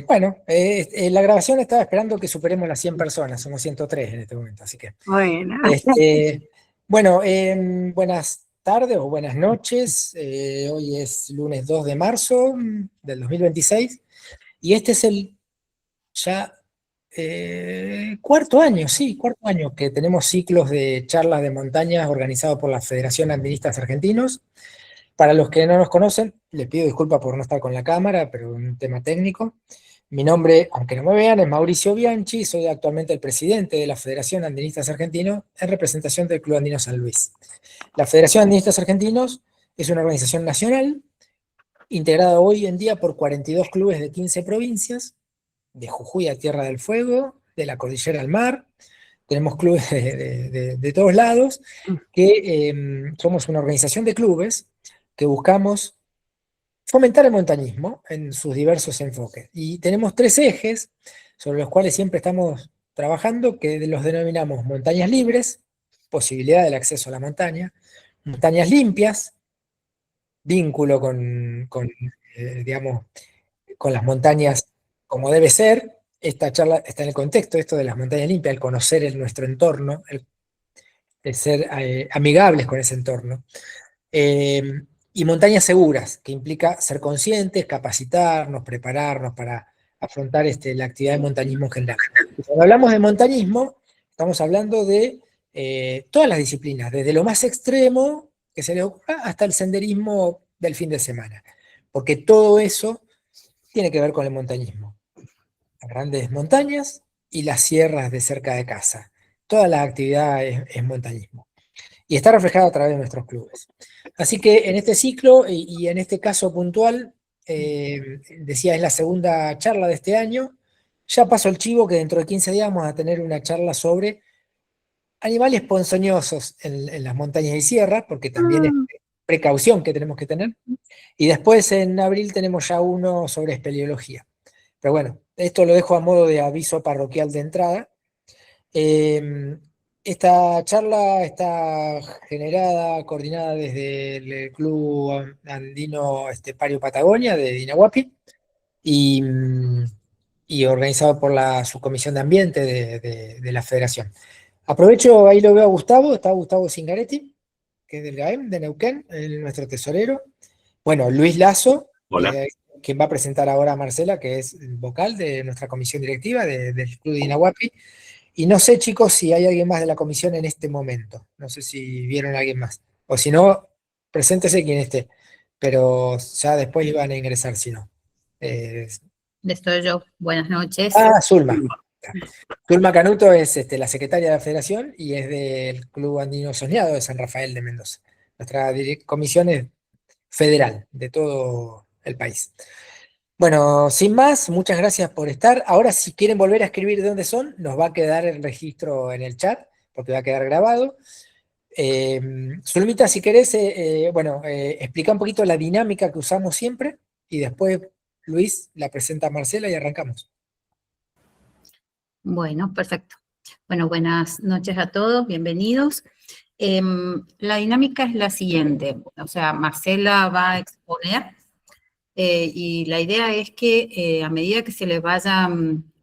Bueno, la grabación estaba esperando que superemos las 100 personas, somos 103 en este momento, así que... Bueno, bueno, buenas tardes o buenas noches. Hoy es lunes 2 de marzo del 2026 y este es el ya cuarto año, sí, cuarto año que tenemos ciclos de charlas de montañas organizados por la Federación Andinistas Argentinos. Para los que no nos conocen, les pido disculpas por no estar con la cámara, pero un tema técnico. Mi nombre, aunque no me vean, es Mauricio Bianchi, soy actualmente el presidente de la Federación Andinistas Argentinos en representación del Club Andino San Luis. La Federación Andinistas Argentinos es una organización nacional integrada hoy en día por 42 clubes de 15 provincias, de Jujuy a Tierra del Fuego, de la Cordillera al Mar. Tenemos clubes de todos lados, que somos una organización de clubes que buscamos fomentar el montañismo en sus diversos enfoques. Y tenemos tres ejes sobre los cuales siempre estamos trabajando, que los denominamos montañas libres, posibilidad del acceso a la montaña; montañas limpias, vínculo digamos, con las montañas como debe ser. Esta charla está en el contexto, esto de las montañas limpias, el conocer nuestro entorno, el ser amigables con ese entorno. Eh, y montañas seguras, que implica ser conscientes, capacitarnos, prepararnos para afrontar la actividad de montañismo en general. Y cuando hablamos de montañismo, estamos hablando de todas las disciplinas, desde lo más extremo que se les ocurra hasta el senderismo del fin de semana, porque todo eso tiene que ver con el montañismo. Las grandes montañas y las sierras de cerca de casa. Toda la actividad es montañismo. Y está reflejado a través de nuestros clubes. Así que en este ciclo, y en este caso puntual, decía, es la segunda charla de este año. Ya pasó el chivo que dentro de 15 días vamos a tener una charla sobre animales ponzoñosos en las montañas y sierras, porque también es precaución que tenemos que tener. Y después en abril tenemos ya uno sobre espeleología. Pero bueno, esto lo dejo a modo de aviso parroquial de entrada. Esta charla está generada, coordinada desde el Club Andino Pario Patagonia de Dinahuapi y, y organizado por la Subcomisión de Ambiente de la Federación. Aprovecho, ahí lo veo a Gustavo, está Gustavo Zingaretti, que es del GAEM de Neuquén, nuestro tesorero. Bueno, Luis Lazo, quien va a presentar ahora a Marcela, que es el vocal de nuestra comisión directiva del Club de Dinahuapi. Y no sé, chicos, si hay alguien más de la comisión en este momento. No sé si vieron a alguien más. O si no, preséntese quien esté. Pero ya después iban a ingresar, si no. estoy yo. Buenas noches. Zulma. Zulma Canuto es la secretaria de la federación y es del Club Andino Soñado de San Rafael de Mendoza. Nuestra comisión es federal de todo el país. Bueno, sin más, muchas gracias por estar. Ahora, si quieren volver a escribir de dónde son, nos va a quedar el registro en el chat, porque va a quedar grabado. Zulmita, si querés, explica un poquito la dinámica que usamos siempre, y después Luis la presenta a Marcela y arrancamos. Bueno, perfecto. Bueno, buenas noches a todos, bienvenidos. La dinámica es la siguiente, o sea, Marcela va a exponer y la idea es que a medida que se les vaya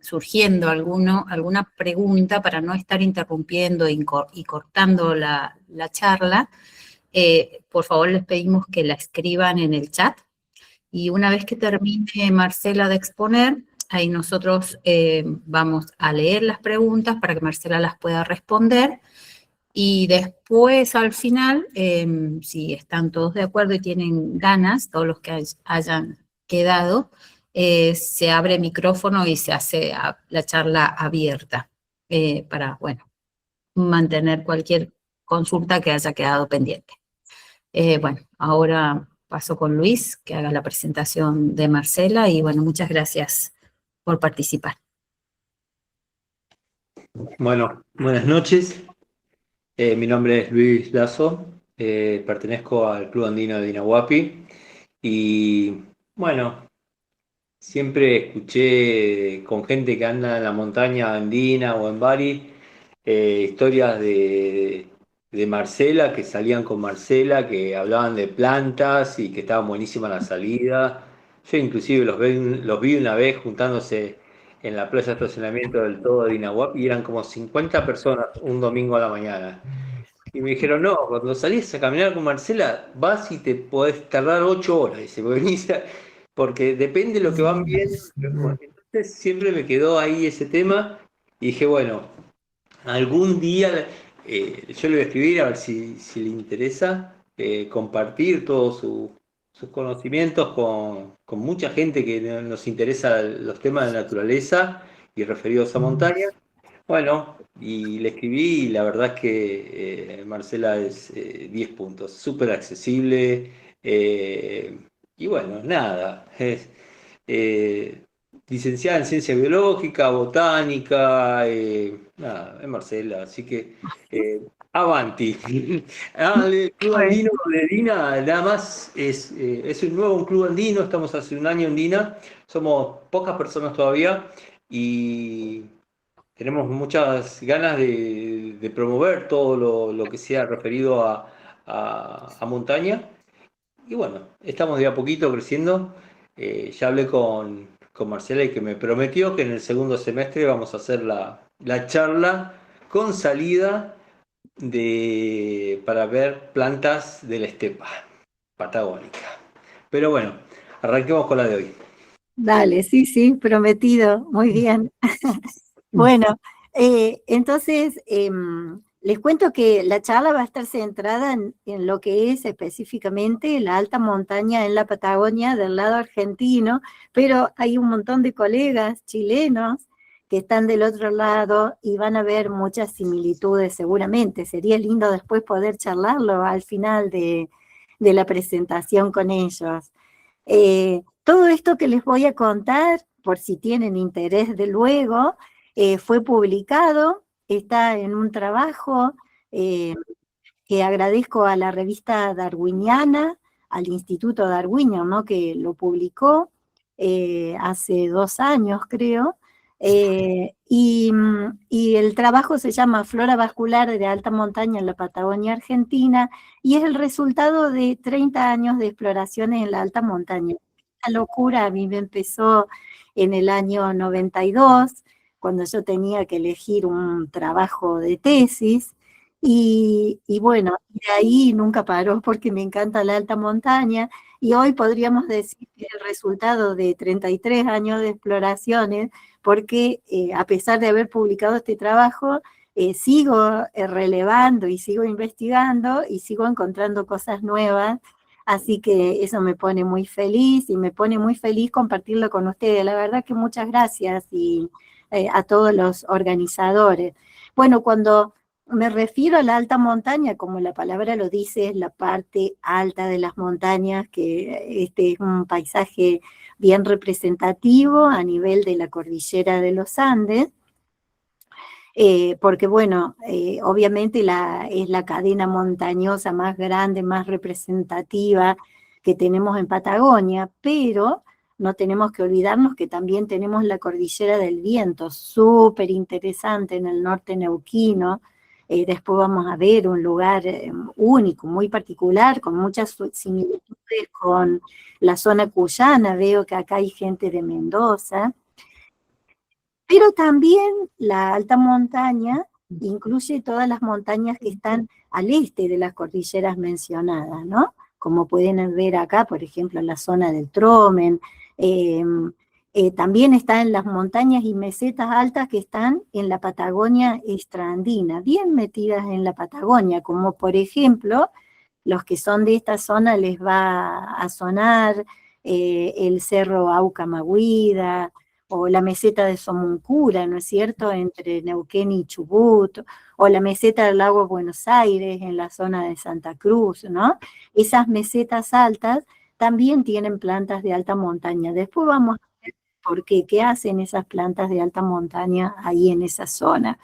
surgiendo alguna pregunta, para no estar interrumpiendo y cortando la charla, por favor les pedimos que la escriban en el chat, y una vez que termine Marcela de exponer, ahí nosotros vamos a leer las preguntas para que Marcela las pueda responder. Y después, al final, si están todos de acuerdo y tienen ganas, todos los que hayan quedado, se abre micrófono y se hace la charla abierta para, bueno, mantener cualquier consulta que haya quedado pendiente. Bueno, ahora paso con Luis, que haga la presentación de Marcela, y bueno, muchas gracias por participar. Bueno, buenas noches. Mi nombre es Luis Lazo, pertenezco al Club Andino de Dinahuapi y bueno, siempre escuché con gente que anda en la montaña andina o en Bari historias de Marcela, que salían con Marcela, que hablaban de plantas y que estaban buenísimas la salida. Yo inclusive los vi una vez juntándose en la plaza de estacionamiento del Todo de Dinahuapi y eran como 50 personas un domingo a la mañana. Y me dijeron, no, cuando salís a caminar con Marcela, vas y te podés tardar 8 horas. Dice, porque depende de lo que van viendo. Entonces siempre me quedó ahí ese tema y dije, bueno, algún día yo le voy a escribir a ver si le interesa compartir todos sus conocimientos con mucha gente que nos interesa los temas de naturaleza y referidos a montaña. Bueno, y le escribí y la verdad es que Marcela es 10 puntos, súper accesible. Y bueno, nada, es eh, licenciada en ciencia biológica, botánica, nada, es Marcela, así que avanti. El Club Andino de Dina, nada más, es un club andino, estamos hace un año en Dina, somos pocas personas todavía y tenemos muchas ganas de promover todo lo que sea referido a montaña. Y bueno, estamos de a poquito creciendo. Ya hablé con Marcela y que me prometió que en el segundo semestre vamos a hacer la charla con salida para ver plantas de la estepa patagónica. Pero bueno, arranquemos con la de hoy. Dale, sí, sí, prometido, muy bien. Bueno, entonces les cuento que la charla va a estar centrada en lo que es específicamente la alta montaña en la Patagonia del lado argentino, pero hay un montón de colegas chilenos que están del otro lado y van a ver muchas similitudes seguramente. Sería lindo después poder charlarlo al final de la presentación con ellos. Todo esto que les voy a contar, por si tienen interés de luego, fue publicado, está en un trabajo que agradezco a la revista darwiniana, al Instituto Darwinian, ¿no?, que lo publicó hace 2 años, creo, y el trabajo se llama Flora vascular de alta montaña en la Patagonia Argentina, y es el resultado de 30 años de exploraciones en la alta montaña. Esta locura a mí me empezó en el año 92, cuando yo tenía que elegir un trabajo de tesis, y bueno, de ahí nunca paró porque me encanta la alta montaña, y hoy podríamos decir que es el resultado de 33 años de exploraciones, porque a pesar de haber publicado este trabajo, sigo relevando y sigo investigando y sigo encontrando cosas nuevas, así que eso me pone muy feliz y me pone muy feliz compartirlo con ustedes. La verdad que muchas gracias y a todos los organizadores. Bueno, cuando me refiero a la alta montaña, como la palabra lo dice, es la parte alta de las montañas, que este es un paisaje bien representativo a nivel de la cordillera de los Andes, porque bueno, obviamente es la cadena montañosa más grande, más representativa que tenemos en Patagonia, pero no tenemos que olvidarnos que también tenemos la cordillera del Viento, súper interesante en el norte neuquino. Después vamos a ver un lugar único, muy particular, con muchas similitudes con la zona cuyana. Veo que acá hay gente de Mendoza. Pero también la alta montaña incluye todas las montañas que están al este de las cordilleras mencionadas, ¿no? Como pueden ver acá, por ejemplo, en la zona del Tromen. También están las montañas y mesetas altas que están en la Patagonia extraandina, bien metidas en la Patagonia, como por ejemplo, los que son de esta zona les va a sonar el cerro Aucamahuida, o la meseta de Somuncura, ¿no es cierto?, entre Neuquén y Chubut, o la meseta del lago Buenos Aires, en la zona de Santa Cruz, ¿no? Esas mesetas altas también tienen plantas de alta montaña. Después vamos a ver por qué hacen esas plantas de alta montaña ahí en esa zona.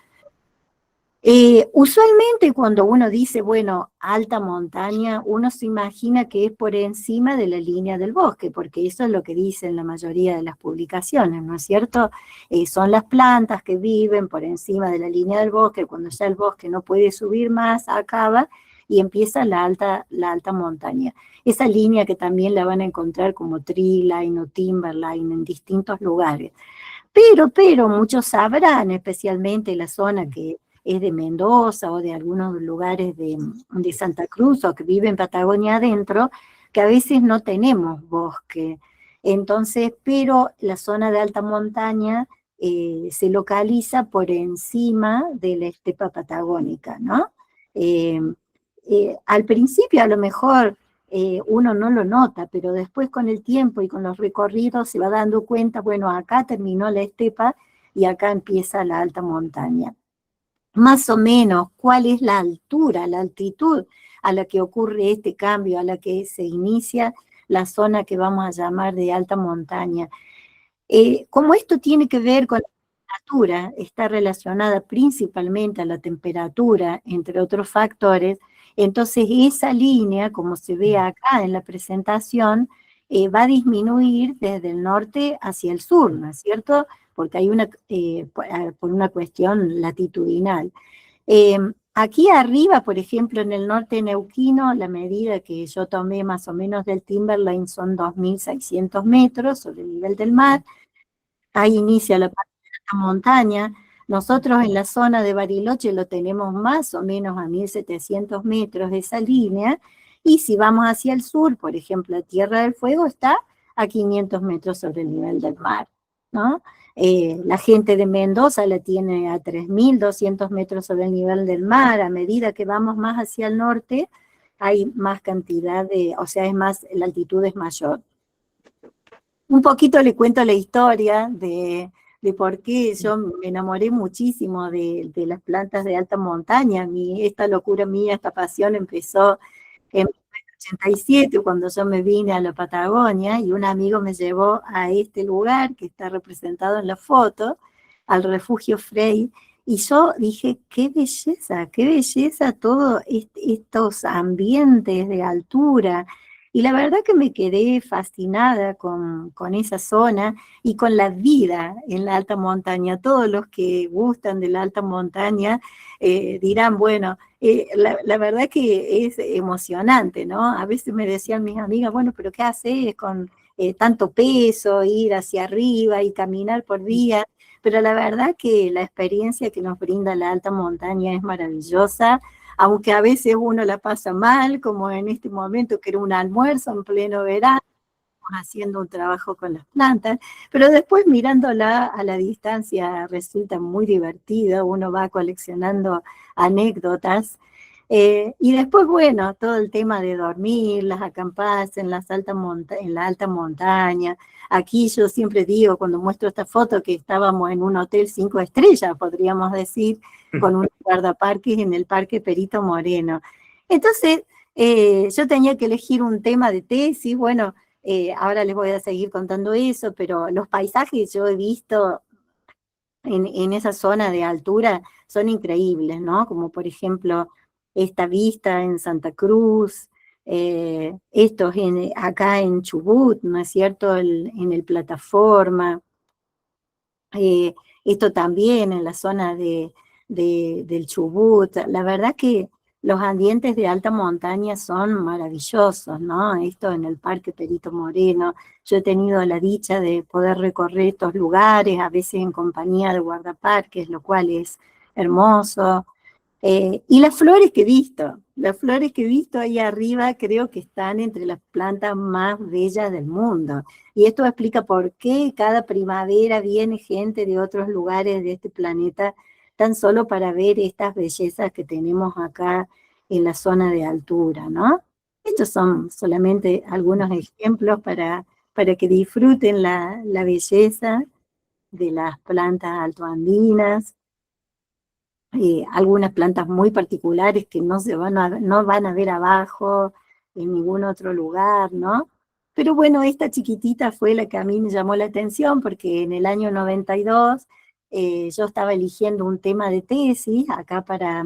Usualmente cuando uno dice, bueno, alta montaña, uno se imagina que es por encima de la línea del bosque, porque eso es lo que dicen la mayoría de las publicaciones, ¿no es cierto? Son las plantas que viven por encima de la línea del bosque, cuando ya el bosque no puede subir más, acaba, y empieza la alta montaña. Esa línea que también la van a encontrar como tree line o timberline en distintos lugares. Pero muchos sabrán, especialmente la zona que es de Mendoza o de algunos lugares de Santa Cruz o que vive en Patagonia adentro, que a veces no tenemos bosque. Entonces, pero la zona de alta montaña se localiza por encima de la estepa patagónica, ¿no? Al principio a lo mejor uno no lo nota, pero después con el tiempo y con los recorridos se va dando cuenta, bueno, acá terminó la estepa y acá empieza la alta montaña. Más o menos, ¿cuál es la altura, la altitud a la que ocurre este cambio, a la que se inicia la zona que vamos a llamar de alta montaña? Como esto tiene que ver con la temperatura, está relacionada principalmente a la temperatura, entre otros factores, entonces esa línea, como se ve acá en la presentación, va a disminuir desde el norte hacia el sur, ¿no es cierto? Porque hay por una cuestión latitudinal. Aquí arriba, por ejemplo, en el norte neuquino, la medida que yo tomé más o menos del timberline son 2.600 metros sobre el nivel del mar. Ahí inicia la parte de la montaña. Nosotros en la zona de Bariloche lo tenemos más o menos a 1.700 metros de esa línea, y si vamos hacia el sur, por ejemplo, Tierra del Fuego está a 500 metros sobre el nivel del mar, ¿no? La gente de Mendoza la tiene a 3.200 metros sobre el nivel del mar. A medida que vamos más hacia el norte, hay más cantidad o sea, la altitud es mayor. Un poquito le cuento la historia de por qué yo me enamoré muchísimo de las plantas de alta montaña. Esta locura mía, esta pasión empezó en 1987, cuando yo me vine a la Patagonia, y un amigo me llevó a este lugar que está representado en la foto, al refugio Frey, y yo dije, qué belleza todos estos ambientes de altura. Y la verdad que me quedé fascinada con esa zona y con la vida en la alta montaña. Todos los que gustan de la alta montaña dirán, bueno, la verdad que es emocionante, ¿no? A veces me decían mis amigas, bueno, pero ¿qué haces con tanto peso, ir hacia arriba y caminar por día? Pero la verdad que la experiencia que nos brinda la alta montaña es maravillosa, aunque a veces uno la pasa mal, como en este momento que era un almuerzo en pleno verano, haciendo un trabajo con las plantas, pero después mirándola a la distancia resulta muy divertido, uno va coleccionando anécdotas, y después, bueno, todo el tema de dormir, las acampadas en la alta montaña. Aquí yo siempre digo, cuando muestro esta foto, que estábamos en un hotel 5 estrellas, podríamos decir, con un guardaparques en el Parque Perito Moreno. Entonces, yo tenía que elegir un tema de tesis. Bueno, ahora les voy a seguir contando eso, pero los paisajes yo he visto en esa zona de altura son increíbles, ¿no? Como por ejemplo esta vista en Santa Cruz, estos acá en Chubut, ¿no es cierto?, en el Plataforma, esto también en la zona del Chubut. La verdad que los ambientes de alta montaña son maravillosos, ¿no? Esto en el Parque Perito Moreno, yo he tenido la dicha de poder recorrer estos lugares, a veces en compañía de guardaparques, lo cual es hermoso. Y las flores que he visto ahí arriba creo que están entre las plantas más bellas del mundo. Y esto explica por qué cada primavera viene gente de otros lugares de este planeta tan solo para ver estas bellezas que tenemos acá en la zona de altura, ¿no? Estos son solamente algunos ejemplos para que disfruten la belleza de las plantas altoandinas. Algunas plantas muy particulares que no van a ver abajo en ningún otro lugar, ¿no? Pero bueno, esta chiquitita fue la que a mí me llamó la atención, porque en el año 92 yo estaba eligiendo un tema de tesis acá para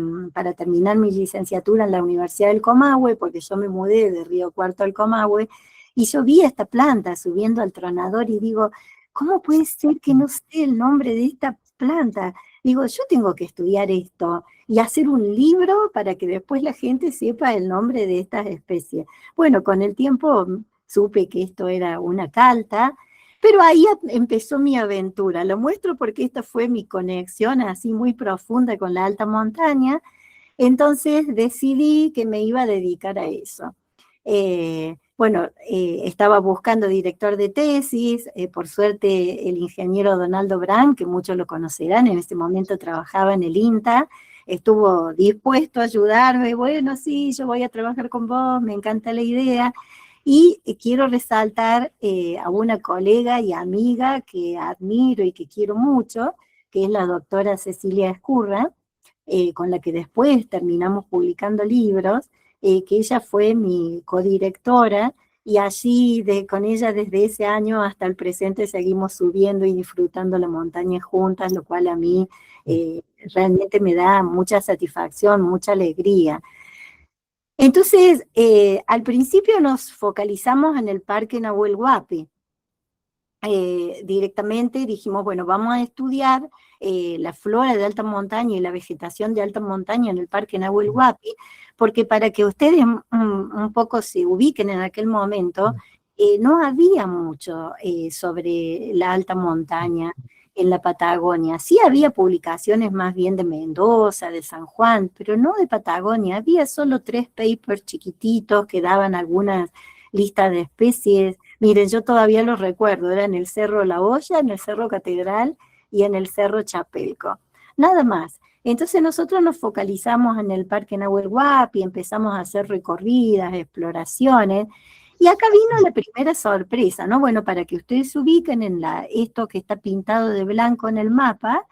terminar mi licenciatura en la Universidad del Comahue, porque yo me mudé de Río Cuarto al Comahue, y yo vi esta planta subiendo al tronador y digo, ¿cómo puede ser que no sé el nombre de esta plantas. Digo, yo tengo que estudiar esto y hacer un libro para que después la gente sepa el nombre de estas especies. Bueno, con el tiempo supe que esto era una calta, pero ahí empezó mi aventura. Lo muestro porque esta fue mi conexión así muy profunda con la alta montaña. Entonces decidí que me iba a dedicar a eso. Estaba buscando director de tesis, por suerte el ingeniero Donaldo Brand, que muchos lo conocerán, en ese momento trabajaba en el INTA, estuvo dispuesto a ayudarme. Bueno, sí, yo voy a trabajar con vos, me encanta la idea. Y quiero resaltar a una colega y amiga que admiro y que quiero mucho, que es la doctora Cecilia Escurra, con la que después terminamos publicando libros, que ella fue mi codirectora, y allí con ella desde ese año hasta el presente seguimos subiendo y disfrutando la montaña juntas, lo cual a mí realmente me da mucha satisfacción, mucha alegría. Entonces, al principio nos focalizamos en el Parque Nahuel Huapi. Directamente dijimos, bueno, vamos a estudiar la flora de alta montaña y la vegetación de alta montaña en el Parque Nahuel Huapi, porque para que ustedes un poco se ubiquen en aquel momento, no había mucho sobre la alta montaña en la Patagonia. Sí había publicaciones más bien de Mendoza, de San Juan, pero no de Patagonia. Había solo 3 papers chiquititos que daban algunas listas de especies. Miren, yo todavía los recuerdo, era en el Cerro La Hoya, en el Cerro Catedral y en el Cerro Chapelco. Nada más. Entonces nosotros nos focalizamos en el Parque Nahuel Huapi, empezamos a hacer recorridas, exploraciones, y acá vino la primera sorpresa, ¿no? Bueno, para que ustedes se ubiquen en esto que está pintado de blanco en el mapa,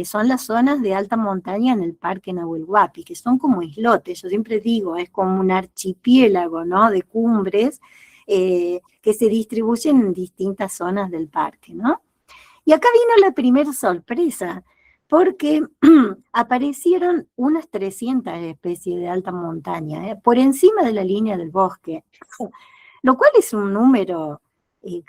son las zonas de alta montaña en el Parque Nahuel Huapi, que son como islotes. Yo siempre digo, es como un archipiélago, ¿no?, de cumbres, que se distribuyen en distintas zonas del parque, ¿no? Y acá vino la primera sorpresa, porque aparecieron unas 300 especies de alta montaña, por encima de la línea del bosque, lo cual es un número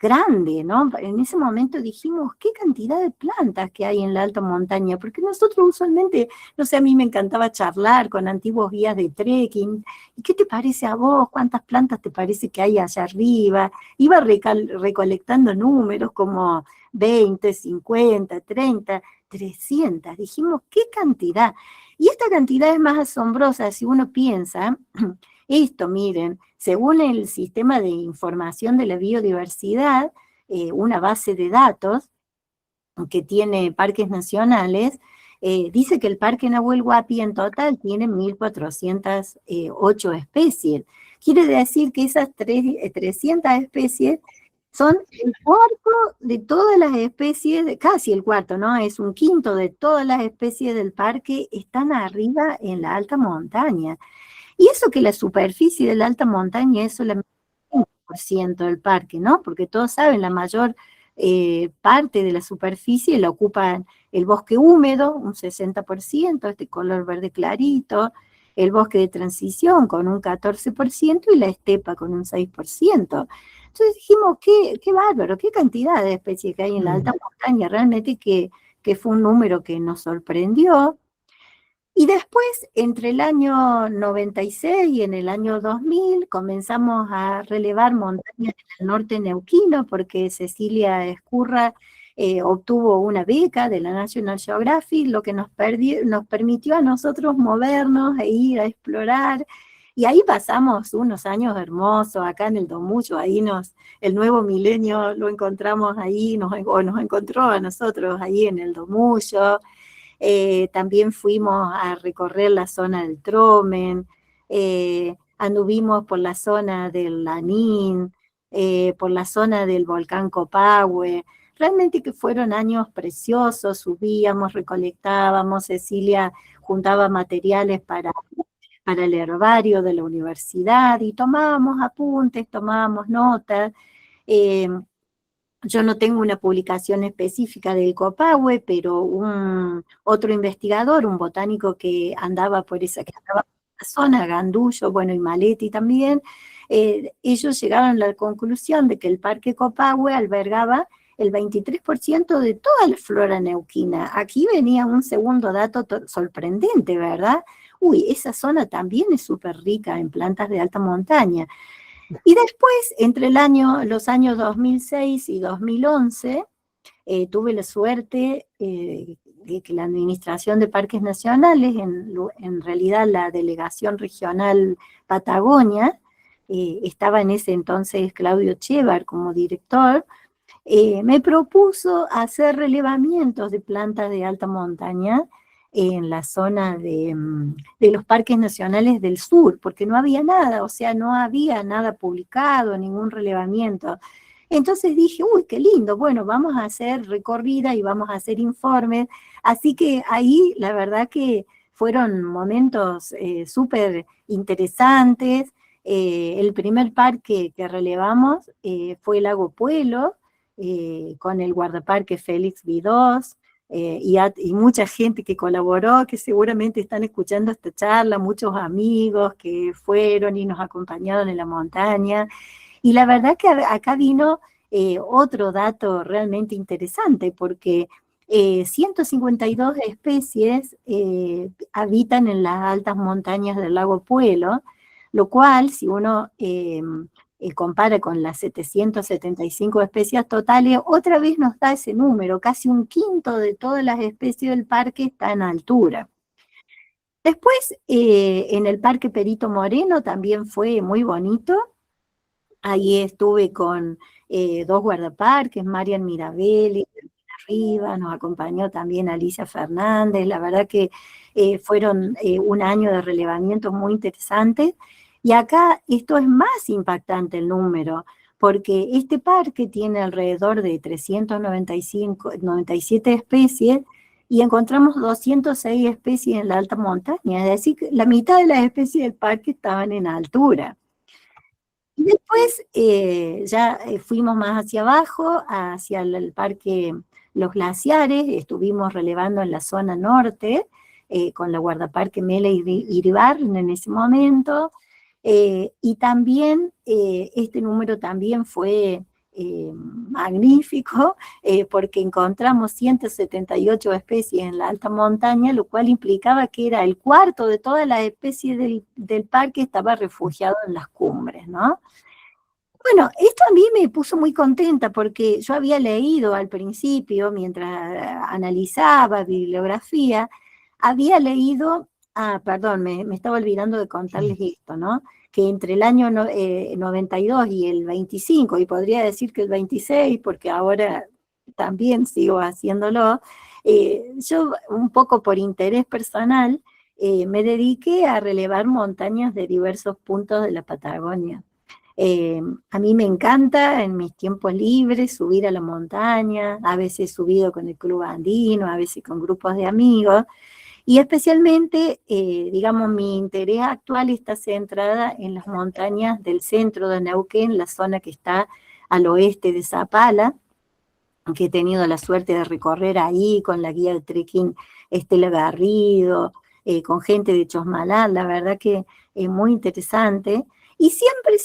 grande, ¿no? En ese momento dijimos, qué cantidad de plantas que hay en la alta montaña, porque nosotros usualmente, no sé, a mí me encantaba charlar con antiguos guías de trekking, ¿y qué te parece a vos? ¿Cuántas plantas te parece que hay allá arriba? Iba recolectando números como 20, 50, 30, 300, dijimos, qué cantidad. Y esta cantidad es más asombrosa si uno piensa, esto, miren, según el Sistema de Información de la Biodiversidad, una base de datos que tiene parques nacionales, dice que el Parque Nahuel Huapi en total tiene 1.408 especies. Quiere decir que esas 300 especies son el cuarto de todas las especies, casi el cuarto, ¿no? Es un quinto de todas las especies del parque, están arriba en la alta montaña. Y eso que la superficie de la alta montaña es solamente el 5% del parque, ¿no? Porque todos saben, la mayor parte de la superficie la ocupa el bosque húmedo, un 60%, este color verde clarito, el bosque de transición con un 14% y la estepa con un 6%. Entonces dijimos, qué bárbaro, qué cantidad de especies que hay en la alta montaña, realmente que fue un número que nos sorprendió. Y después, entre el año 96 y en el año 2000, comenzamos a relevar montañas en el norte neuquino, porque Cecilia Escurra obtuvo una beca de la National Geographic, lo que nos permitió a nosotros movernos e ir a explorar. Y ahí pasamos unos años hermosos, acá en el Domuyo, ahí el nuevo milenio lo encontramos ahí, o nos encontró a nosotros ahí en el Domuyo. También fuimos a recorrer la zona del Tromen, anduvimos por la zona del Lanín, por la zona del volcán Copahue. Realmente que fueron años preciosos, subíamos, recolectábamos, Cecilia juntaba materiales para el herbario de la universidad y tomábamos apuntes, tomábamos notas. Yo no tengo una publicación específica del Copahue, pero otro investigador, un botánico que andaba por esa zona, Gandullo, bueno, y Maletti también, ellos llegaron a la conclusión de que el Parque Copahue albergaba el 23% de toda la flora neuquina. Aquí venía un segundo dato sorprendente, ¿verdad? Uy, esa zona también es súper rica en plantas de alta montaña. Y después, entre los años 2006 y 2011, tuve la suerte de que la Administración de Parques Nacionales, en realidad la Delegación Regional Patagonia, estaba en ese entonces Claudio Chevar como director, me propuso hacer relevamientos de plantas de alta montaña en la zona de los parques nacionales del sur, porque no había nada, o sea, no había nada publicado, ningún relevamiento. Entonces dije, uy, qué lindo, bueno, vamos a hacer recorrida y vamos a hacer informes. Así que ahí la verdad que fueron momentos súper interesantes. El primer parque que relevamos fue el Lago Puelo, con el guardaparque Félix Vidós, y mucha gente que colaboró, que seguramente están escuchando esta charla, muchos amigos que fueron y nos acompañaron en la montaña. Y la verdad que acá vino otro dato realmente interesante, porque 152 especies habitan en las altas montañas del lago Puelo, lo cual, si uno compara con las 775 especies totales, otra vez nos da ese número, casi un quinto de todas las especies del parque está en altura. Después, en el Parque Perito Moreno también fue muy bonito. Ahí estuve con dos guardaparques, Marian Mirabelli, arriba, nos acompañó también Alicia Fernández. La verdad que fueron un año de relevamientos muy interesantes. Y acá esto es más impactante el número, porque este parque tiene alrededor de 397 especies y encontramos 206 especies en la alta montaña, es decir, la mitad de las especies del parque estaban en altura. Y después ya fuimos más hacia abajo, hacia el parque Los Glaciares, estuvimos relevando en la zona norte, con la guardaparque Mela Iribarren en ese momento, y también este número también fue magnífico, porque encontramos 178 especies en la alta montaña, lo cual implicaba que era el cuarto de todas las especies del parque estaba refugiado en las cumbres, ¿no? Bueno, esto a mí me puso muy contenta porque yo había leído al principio, mientras analizaba bibliografía, había leído, perdón, me estaba olvidando de contarles esto, ¿no? Que entre el año 92 y el 25, y podría decir que el 26, porque ahora también sigo haciéndolo, yo un poco por interés personal me dediqué a relevar montañas de diversos puntos de la Patagonia. A mí me encanta en mis tiempos libres subir a la montaña, a veces he subido con el Club Andino, a veces con grupos de amigos, y especialmente, digamos, mi interés actual está centrada en las montañas del centro de Neuquén, la zona que está al oeste de Zapala, que he tenido la suerte de recorrer ahí con la guía de trekking Estela Garrido, con gente de Chosmalal, la verdad que es muy interesante. Y siempre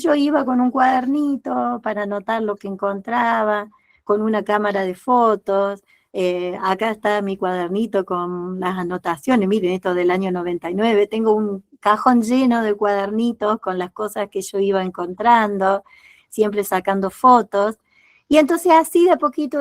yo iba con un cuadernito para anotar lo que encontraba, con una cámara de fotos. Acá está mi cuadernito con las anotaciones, miren, esto del año 99, tengo un cajón lleno de cuadernitos con las cosas que yo iba encontrando, siempre sacando fotos. Y entonces así de a poquito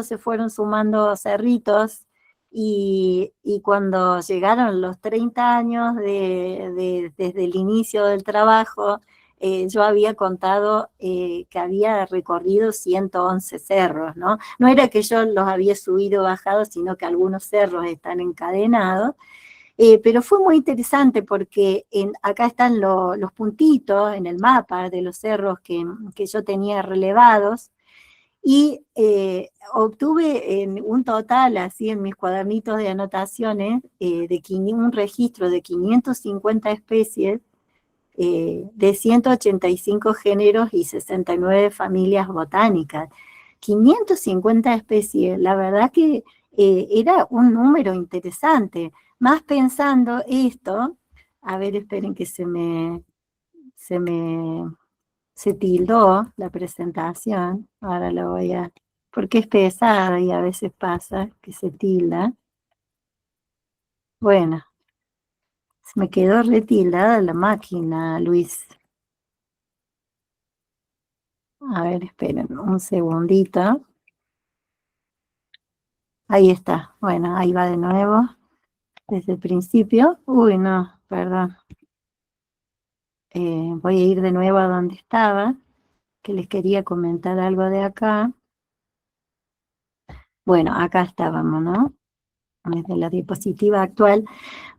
se fueron sumando cerritos. Y cuando llegaron los 30 años desde el inicio del trabajo, yo había contado que había recorrido 111 cerros, ¿no? No era que yo los había subido o bajado, sino que algunos cerros están encadenados, pero fue muy interesante porque acá están los puntitos en el mapa de los cerros que yo tenía relevados, y obtuve en un total, así en mis cuadernitos de anotaciones, un registro de 550 especies, de 185 géneros y 69 familias botánicas. 550 especies, la verdad que era un número interesante, más pensando esto, a ver, esperen que se me se tildó la presentación, ahora lo voy a, porque es pesada y a veces pasa que se tilda. Bueno, se me quedó retildada la máquina, Luis. A ver, esperen un segundito. Ahí está, bueno, ahí va de nuevo, desde el principio. Uy, no, perdón. Voy a ir de nuevo a donde estaba, que les quería comentar algo de acá. Bueno, acá estábamos, ¿no? Desde la diapositiva actual.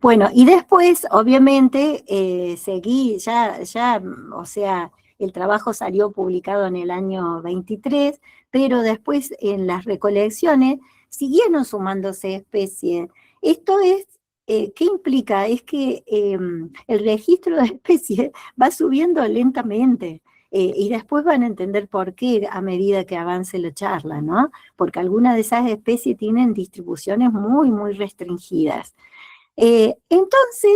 Bueno, y después, obviamente, seguí, o sea, el trabajo salió publicado en el año 23, pero después en las recolecciones siguieron sumándose especies. Esto es, ¿qué implica? Es que el registro de especies va subiendo lentamente. Y después van a entender por qué a medida que avance la charla, ¿no? Porque algunas de esas especies tienen distribuciones muy, muy restringidas. Entonces,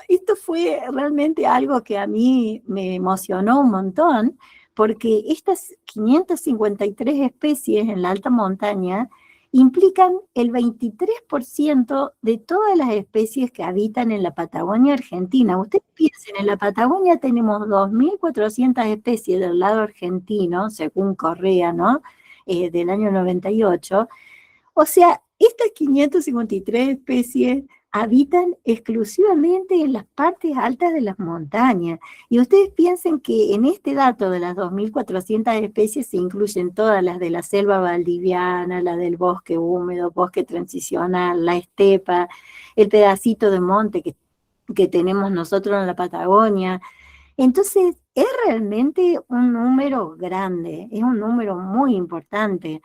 esto fue realmente algo que a mí me emocionó un montón, porque estas 553 especies en la alta montaña implican el 23% de todas las especies que habitan en la Patagonia Argentina. Ustedes piensen, en la Patagonia tenemos 2.400 especies del lado argentino, según Correa, ¿no? Del año 98. O sea, estas 553 especies habitan exclusivamente en las partes altas de las montañas. Y ustedes piensen que en este dato de las 2.400 especies se incluyen todas las de la selva valdiviana, la del bosque húmedo, bosque transicional, la estepa, el pedacito de monte que tenemos nosotros en la Patagonia. Entonces, es realmente un número grande, es un número muy importante.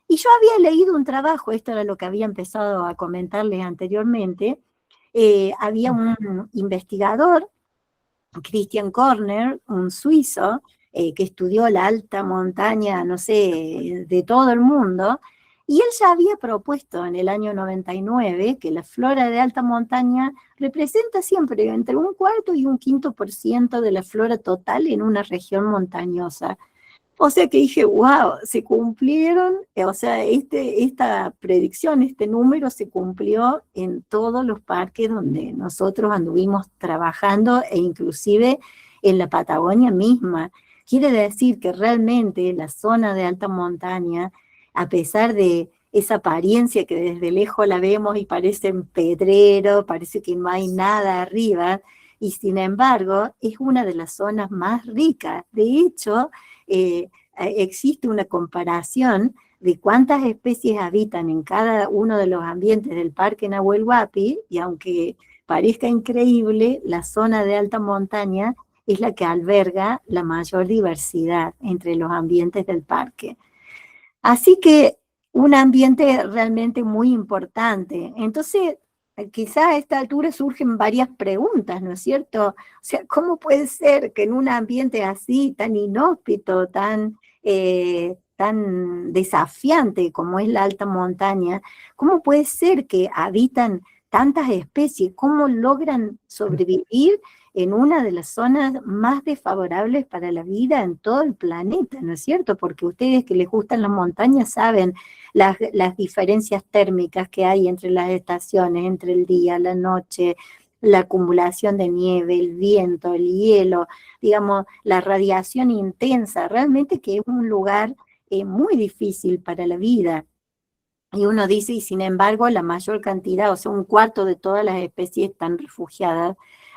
Y yo había leído un trabajo, esto era lo que había empezado a comentarles anteriormente, había un investigador, Christian Korner, un suizo, que estudió la alta montaña, no sé, de todo el mundo, y él ya había propuesto en el año 99 que la flora de alta montaña representa siempre entre 1/4 y 1/5% de la flora total en una región montañosa. O sea que dije, wow, se cumplieron, o sea, esta predicción, este número se cumplió en todos los parques donde nosotros anduvimos trabajando e inclusive en la Patagonia misma. Quiere decir que realmente la zona de alta montaña, a pesar de esa apariencia que desde lejos la vemos y parece un pedrero, parece que no hay nada arriba, y sin embargo es una de las zonas más ricas. De hecho, existe una comparación de cuántas especies habitan en cada uno de los ambientes del Parque Nahuel Huapi, y aunque parezca increíble, la zona de alta montaña es la que alberga la mayor diversidad entre los ambientes del parque. Así que un ambiente realmente muy importante. Entonces, quizá a esta altura surgen varias preguntas, ¿no es cierto? O sea, ¿cómo puede ser que en un ambiente así, tan inhóspito, tan desafiante como es la alta montaña, cómo puede ser que habitan tantas especies? ¿Cómo logran sobrevivir en una de las zonas más desfavorables para la vida en todo el planeta, ¿no es cierto? Porque ustedes que les gustan las montañas saben las diferencias térmicas que hay entre las estaciones, entre el día, la noche, la acumulación de nieve, el viento, el hielo, digamos, la radiación intensa, realmente que es un lugar muy difícil para la vida. Y uno dice, y sin embargo, la mayor cantidad, o sea, 1/4 de todas las especies están refugiadas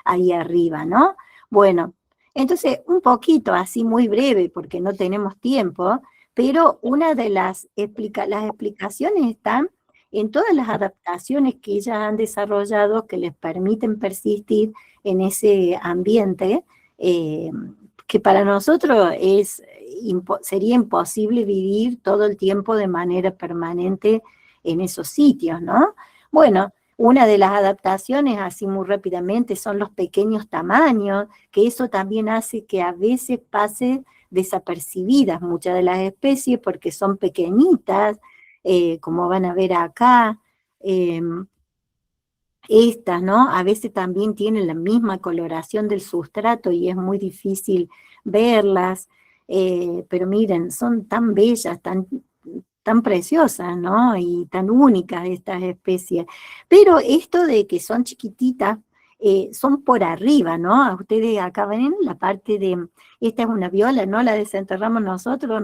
ahí arriba, ¿no? Bueno, entonces, un poquito así muy breve, porque no tenemos tiempo, pero una de las explicaciones están en todas las adaptaciones que ellas han desarrollado que les permiten persistir en ese ambiente, que para nosotros sería imposible vivir todo el tiempo de manera permanente en esos sitios, ¿no? Bueno, una de las adaptaciones, así muy rápidamente, son los pequeños tamaños, que eso también hace que a veces pase desapercibidas muchas de las especies porque son pequeñitas, como van a ver acá. Estas, ¿no? A veces también tienen la misma coloración del sustrato y es muy difícil verlas, pero miren, son tan bellas, tan preciosas, ¿no? Y tan únicas estas especies. Pero esto de que son chiquititas, son por arriba, ¿no? Ustedes acá ven la parte de, esta es una viola, ¿no? La desenterramos nosotros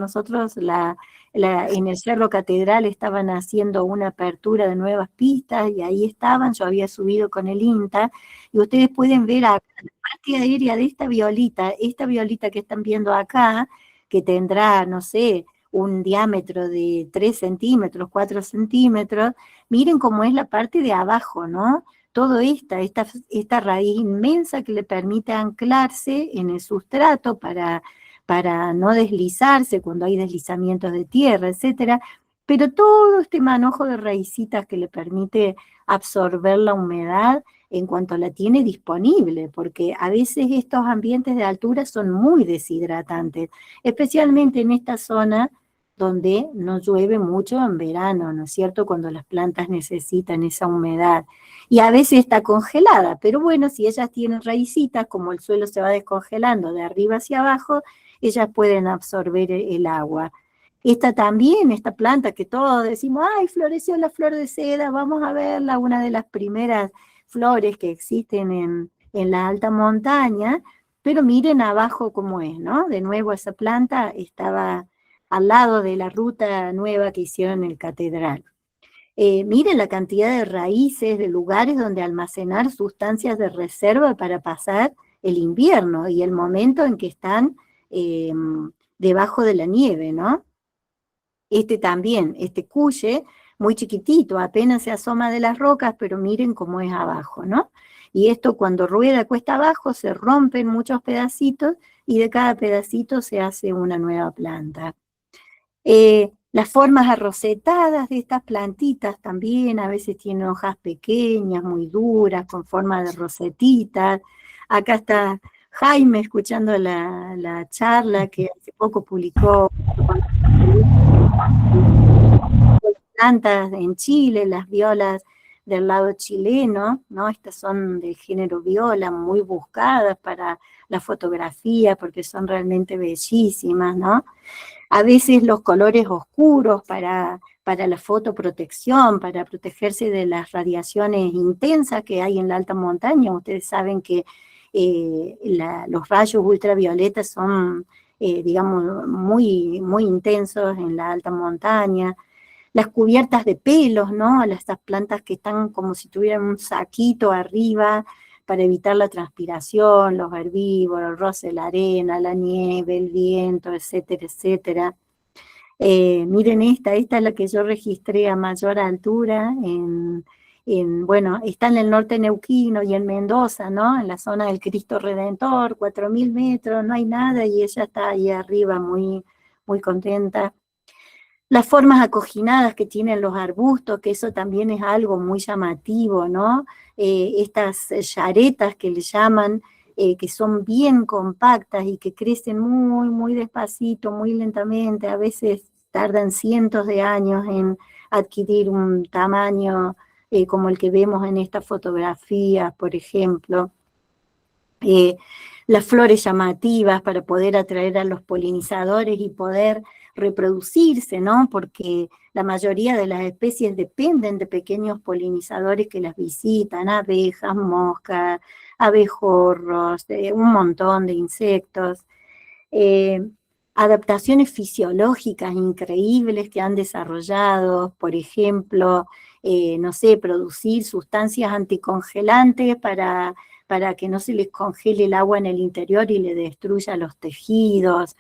en el Cerro Catedral estaban haciendo una apertura de nuevas pistas y ahí estaban, yo había subido con el INTA, y ustedes pueden ver acá la parte aérea de esta violita que están viendo acá, que tendrá, no sé, un diámetro de 3 centímetros, 4 centímetros, miren cómo es la parte de abajo, ¿no? Todo esta raíz inmensa que le permite anclarse en el sustrato para no deslizarse cuando hay deslizamientos de tierra, etcétera, pero todo este manojo de raícitas que le permite absorber la humedad en cuanto la tiene disponible, porque a veces estos ambientes de altura son muy deshidratantes, especialmente en esta zona donde no llueve mucho en verano, ¿no es cierto?, cuando las plantas necesitan esa humedad. Y a veces está congelada, pero bueno, si ellas tienen raícitas, como el suelo se va descongelando de arriba hacia abajo, ellas pueden absorber el agua. Esta también, esta planta que todos decimos, ¡ay, floreció la flor de seda! Vamos a verla, una de las primeras flores que existen en la alta montaña, pero miren abajo cómo es, ¿no? De nuevo esa planta estaba al lado de la ruta nueva que hicieron en el Catedral. Miren la cantidad de raíces, de lugares donde almacenar sustancias de reserva para pasar el invierno y el momento en que están debajo de la nieve, ¿no? Este también, este cuye, muy chiquitito, apenas se asoma de las rocas, pero miren cómo es abajo, ¿no? Y esto cuando rueda cuesta abajo se rompen muchos pedacitos y de cada pedacito se hace una nueva planta. Las formas arrocetadas de estas plantitas también a veces tienen hojas pequeñas, muy duras, con forma de rosetitas. Acá está Jaime escuchando la charla que hace poco publicó plantas en Chile, las violas del lado chileno, ¿no? Estas son del género viola, muy buscadas para la fotografía porque son realmente bellísimas, ¿no? A veces los colores oscuros para la fotoprotección, para protegerse de las radiaciones intensas que hay en la alta montaña. Ustedes saben que los rayos ultravioletas son, digamos, muy, muy intensos en la alta montaña. Las cubiertas de pelos, ¿no? Estas plantas que están como si tuvieran un saquito arriba para evitar la transpiración, los herbívoros, el roce de la arena, la nieve, el viento, etcétera, etcétera. Miren esta es la que yo registré a mayor altura, bueno, está en el norte neuquino y en Mendoza, ¿no? En la zona del Cristo Redentor, 4.000 metros, no hay nada y ella está ahí arriba muy, muy contenta. Las formas acoginadas que tienen los arbustos, que eso también es algo muy llamativo, ¿no? Estas yaretas que le llaman, que son bien compactas y que crecen muy, muy despacito, muy lentamente, a veces tardan cientos de años en adquirir un tamaño como el que vemos en estas fotografías, por ejemplo. Las flores llamativas para poder atraer a los polinizadores y poder reproducirse, ¿no? Porque la mayoría de las especies dependen de pequeños polinizadores que las visitan, abejas, moscas, abejorros, un montón de insectos. Adaptaciones fisiológicas increíbles que han desarrollado, por ejemplo, no sé, producir sustancias anticongelantes para que no se les congele el agua en el interior y le destruya los tejidos,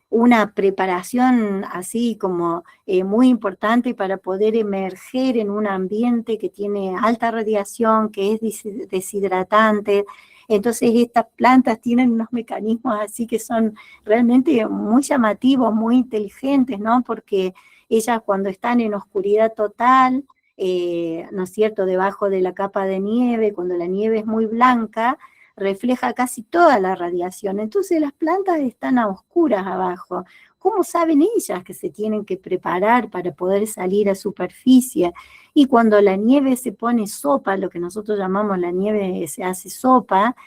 una preparación así como muy importante para poder emerger en un ambiente que tiene alta radiación, que es deshidratante. Entonces estas plantas tienen unos mecanismos así que son realmente muy llamativos, muy inteligentes, ¿no? Porque ellas cuando están en oscuridad total, ¿no es cierto?, debajo de la capa de nieve, cuando la nieve es muy blanca, refleja casi toda la radiación. Entonces las plantas están a oscuras abajo, ¿cómo saben ellas que se tienen que preparar para poder salir a superficie? Y cuando la nieve se pone sopa, lo que nosotros llamamos la nieve se hace sopa,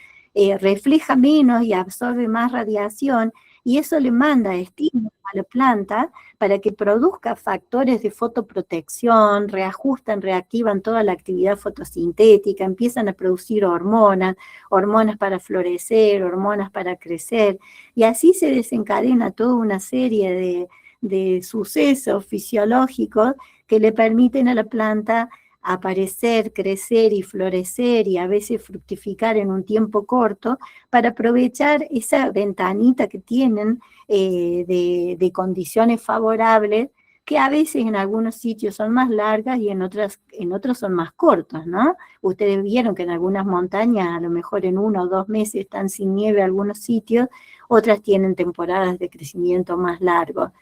refleja menos y absorbe más radiación, y eso le manda estímulos a la planta para que produzca factores de fotoprotección, reajustan, reactivan toda la actividad fotosintética, empiezan a producir hormonas, hormonas para florecer, hormonas para crecer, y así se desencadena toda una serie de sucesos fisiológicos que le permiten a la planta aparecer, crecer y florecer y a veces fructificar en un tiempo corto para aprovechar esa ventanita que tienen de condiciones favorables, que a veces en algunos sitios son más largas y en otros son más cortas, ¿no? Ustedes vieron que en algunas montañas a lo mejor en 1 o 2 meses están sin nieve algunos sitios, otras tienen temporadas de crecimiento más largos.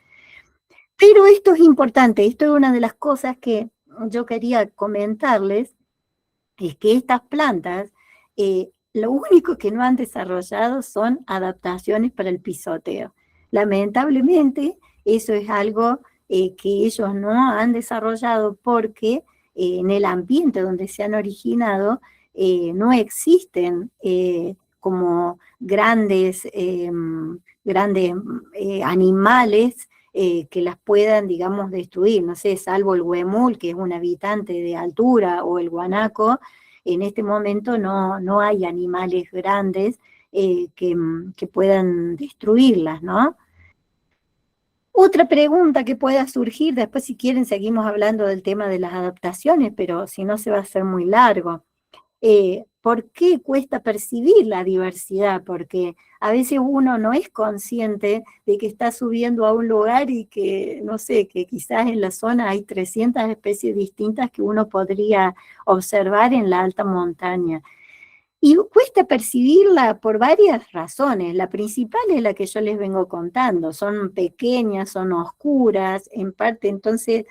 Pero esto es importante, esto es una de las cosas que yo quería comentarles, es que estas plantas, lo único que no han desarrollado son adaptaciones para el pisoteo. Lamentablemente, eso es algo que ellos no han desarrollado porque en el ambiente donde se han originado no existen como grandes animales que las puedan, digamos, destruir, no sé, salvo el huemul, que es un habitante de altura, o el guanaco. En este momento no hay animales grandes que puedan destruirlas, ¿no? Otra pregunta que pueda surgir, después si quieren seguimos hablando del tema de las adaptaciones, pero si no se va a hacer muy largo. ¿Por qué cuesta percibir la diversidad? Porque a veces uno no es consciente de que está subiendo a un lugar y que, no sé, que quizás en la zona hay 300 especies distintas que uno podría observar en la alta montaña. Y cuesta percibirla por varias razones. La principal es la que yo les vengo contando. Son pequeñas, son oscuras, en parte entonces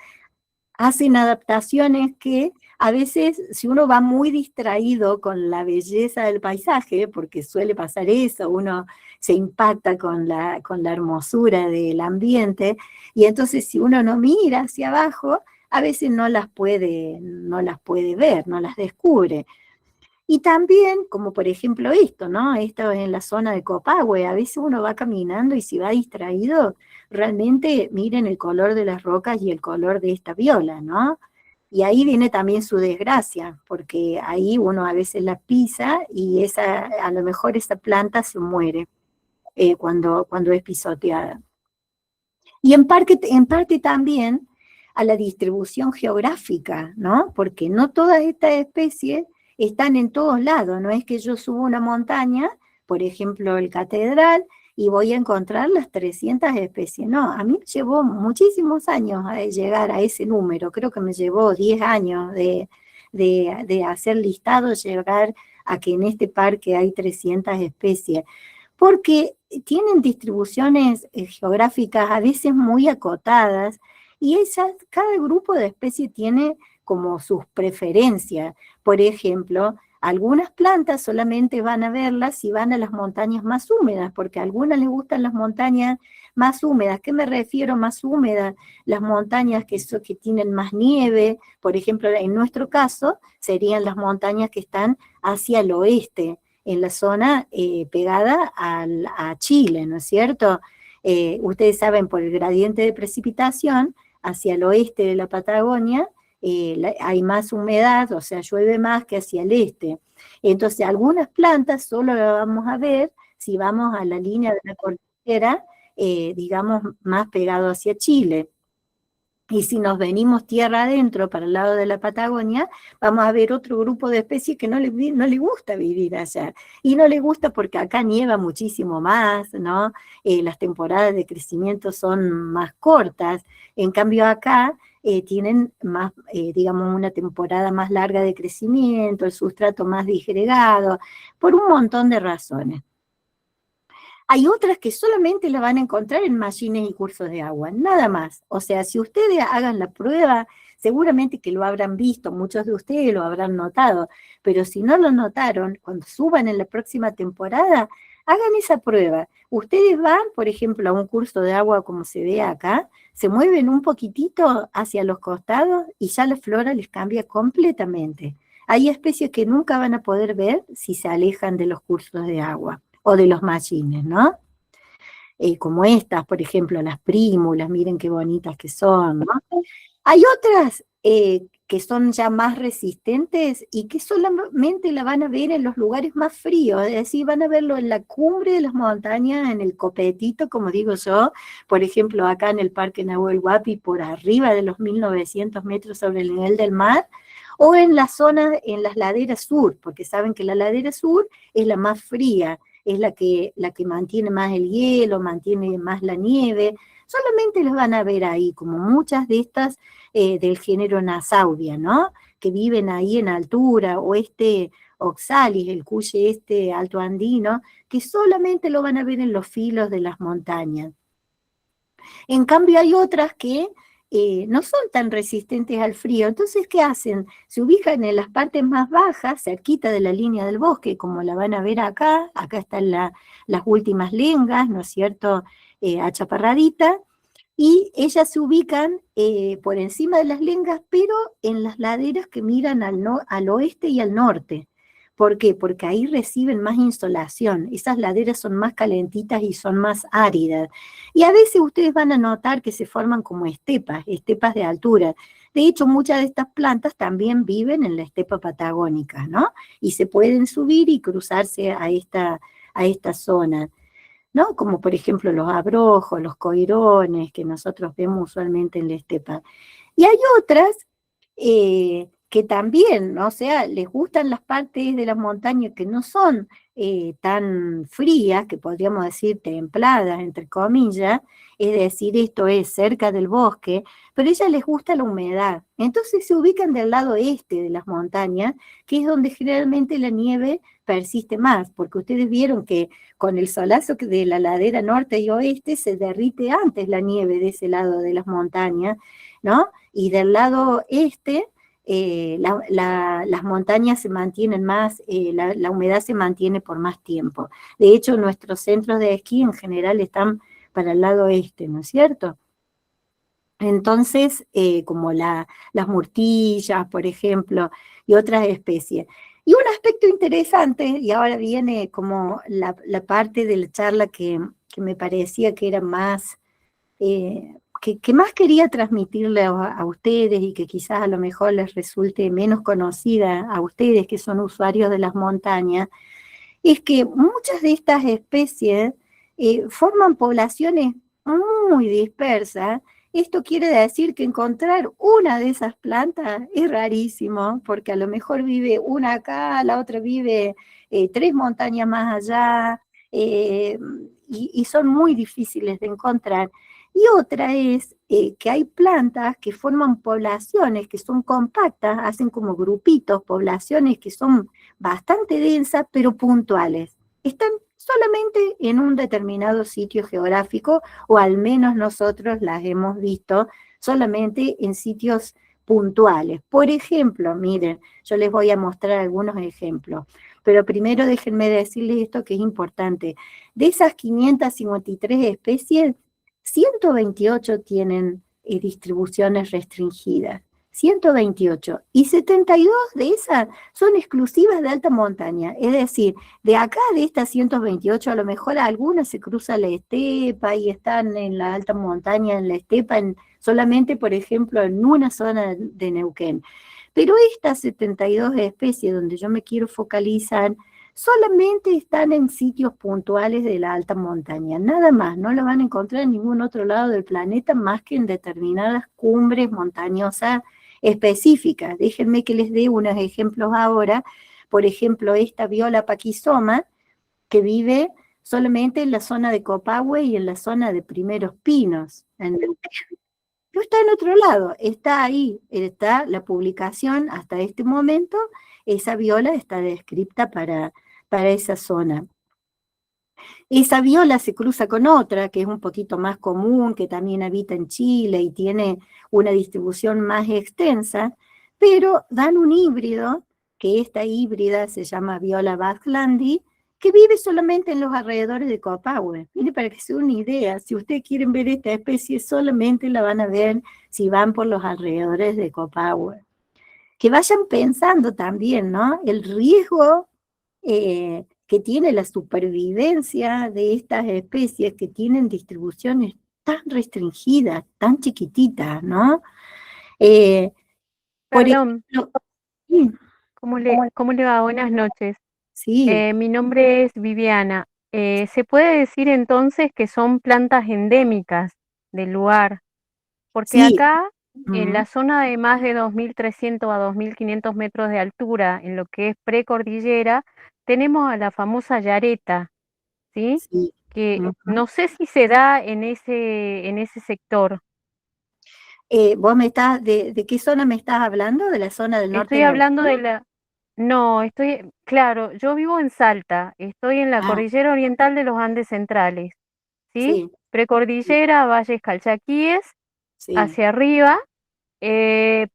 hacen adaptaciones que a veces, si uno va muy distraído con la belleza del paisaje, porque suele pasar eso, uno se impacta con la hermosura del ambiente, y entonces si uno no mira hacia abajo, a veces no las puede ver, no las descubre. Y también, como por ejemplo esto, ¿no? Esto en la zona de Copahue, a veces uno va caminando y si va distraído, realmente miren el color de las rocas y el color de esta viola, ¿no? Y ahí viene también su desgracia, porque ahí uno a veces la pisa y a lo mejor esa planta se muere cuando es pisoteada. Y en parte también a la distribución geográfica, ¿no? Porque no todas estas especies están en todos lados, no es que yo subo una montaña, por ejemplo el Catedral, y voy a encontrar las 300 especies. No, a mí me llevó muchísimos años a llegar a ese número, creo que me llevó 10 años de hacer listados, llegar a que en este parque hay 300 especies, porque tienen distribuciones geográficas a veces muy acotadas, y cada grupo de especies tiene como sus preferencias. Por ejemplo, algunas plantas solamente van a verlas si van a las montañas más húmedas, porque a algunas les gustan las montañas más húmedas. ¿Qué me refiero más húmedas? Las montañas que tienen más nieve, por ejemplo, en nuestro caso, serían las montañas que están hacia el oeste, en la zona pegada a Chile, ¿no es cierto? Ustedes saben, por el gradiente de precipitación, hacia el oeste de la Patagonia, hay más humedad, o sea, llueve más que hacia el este. Entonces, algunas plantas solo las vamos a ver si vamos a la línea de la cordillera, digamos, más pegado hacia Chile. Y si nos venimos tierra adentro, para el lado de la Patagonia, vamos a ver otro grupo de especies que no le gusta vivir allá. Y no le gusta porque acá nieva muchísimo más, ¿no? Las temporadas de crecimiento son más cortas. En cambio acá tienen más, digamos, una temporada más larga de crecimiento, el sustrato más disgregado, por un montón de razones. Hay otras que solamente la van a encontrar en mallines y cursos de agua, nada más. O sea, si ustedes hagan la prueba, seguramente que lo habrán visto, muchos de ustedes lo habrán notado, pero si no lo notaron, cuando suban en la próxima temporada, Hagan esa prueba. Ustedes van, por ejemplo, a un curso de agua como se ve acá, se mueven un poquitito hacia los costados y ya la flora les cambia completamente. Hay especies que nunca van a poder ver si se alejan de los cursos de agua o de los mallines, ¿no? Como estas, por ejemplo, las prímulas, miren qué bonitas que son, ¿no? Hay otras que son ya más resistentes y que solamente la van a ver en los lugares más fríos, es decir, van a verlo en la cumbre de las montañas, en el copetito, como digo yo, por ejemplo, acá en el Parque Nahuel Huapi, por arriba de los 1900 metros sobre el nivel del mar, o en la zona, en las laderas sur, porque saben que la ladera sur es la más fría, es la que mantiene más el hielo, mantiene más la nieve. Solamente las van a ver ahí, como muchas de estas del género Nasaudia, ¿no? Que viven ahí en altura, o Oxalis, el cuye alto andino, que solamente lo van a ver en los filos de las montañas. En cambio hay otras que no son tan resistentes al frío. Entonces, ¿qué hacen? Se ubican en las partes más bajas, cerquita de la línea del bosque, como la van a ver acá. Acá están las últimas lengas, ¿no es cierto?, achaparradita. Y ellas se ubican por encima de las lengas, pero en las laderas que miran al oeste y al norte. ¿Por qué? Porque ahí reciben más insolación. Esas laderas son más calentitas y son más áridas. Y a veces ustedes van a notar que se forman como estepas de altura. De hecho, muchas de estas plantas también viven en la estepa patagónica, ¿no? Y se pueden subir y cruzarse a esta zona, ¿no? Como por ejemplo los abrojos, los coirones, que nosotros vemos usualmente en la estepa. Y hay otras que también, ¿no? O sea, les gustan las partes de las montañas que no son tan frías, que podríamos decir templadas, entre comillas, es decir, esto es cerca del bosque, pero a ellas les gusta la humedad. Entonces se ubican del lado este de las montañas, que es donde generalmente la nieve persiste más, porque ustedes vieron que con el solazo de la ladera norte y oeste se derrite antes la nieve de ese lado de las montañas, ¿no? Y del lado este, las montañas se mantienen más, la humedad se mantiene por más tiempo. De hecho, nuestros centros de esquí en general están para el lado este, ¿no es cierto? Entonces, como las murtillas, por ejemplo, y otras especies. Y un aspecto interesante, y ahora viene como la parte de la charla que me parecía que era más, que más quería transmitirle a ustedes y que quizás a lo mejor les resulte menos conocida a ustedes que son usuarios de las montañas, es que muchas de estas especies forman poblaciones muy dispersas. Esto quiere decir que encontrar una de esas plantas es rarísimo, porque a lo mejor vive una acá, la otra vive 3 montañas más allá, y son muy difíciles de encontrar. Y otra es que hay plantas que forman poblaciones que son compactas, hacen como grupitos, poblaciones que son bastante densas, pero puntuales. Están solamente en un determinado sitio geográfico, o al menos nosotros las hemos visto solamente en sitios puntuales. Por ejemplo, miren, yo les voy a mostrar algunos ejemplos, pero primero déjenme decirles esto que es importante. De esas 553 especies, 128 tienen distribuciones restringidas. 128, y 72 de esas son exclusivas de alta montaña, es decir, de acá de estas 128 a lo mejor algunas se cruzan la estepa y están en la alta montaña, en la estepa, solamente por ejemplo en una zona de Neuquén, pero estas 72 especies donde yo me quiero focalizar solamente están en sitios puntuales de la alta montaña, nada más, no la van a encontrar en ningún otro lado del planeta más que en determinadas cumbres montañosas específicas. Déjenme que les dé unos ejemplos ahora. Por ejemplo, esta viola paquizoma, que vive solamente en la zona de Copahue y en la zona de Primeros Pinos. No está en otro lado, está ahí, está la publicación hasta este momento, esa viola está descripta para esa zona. Esa viola se cruza con otra, que es un poquito más común, que también habita en Chile y tiene una distribución más extensa, pero dan un híbrido, que esta híbrida se llama viola badlandi, que vive solamente en los alrededores de Copahue. Mire, para que se den una idea, si ustedes quieren ver esta especie, solamente la van a ver si van por los alrededores de Copahue. Que vayan pensando también, ¿no? El riesgo que tiene la supervivencia de estas especies que tienen distribuciones tan restringidas, tan chiquititas, ¿no? Por Perdón, ejemplo, sí, cómo le va? Buenas noches. sí, Mi nombre es Viviana. ¿Se puede decir entonces que son plantas endémicas del lugar? Porque sí, acá, en ujú, la zona de más de 2.300 a 2.500 metros de altura, en lo que es precordillera, tenemos a la famosa yareta, ¿sí? sí, Que ujú. no sé si se da en ese sector. ¿Vos de qué zona me estás hablando? ¿De la zona del norte Estoy de hablando Neuquén? de la... No, claro, yo vivo en Salta, estoy en la Ah, cordillera oriental de los Andes centrales, ¿sí? sí, Precordillera, Valles Calchaquíes, sí, hacia arriba,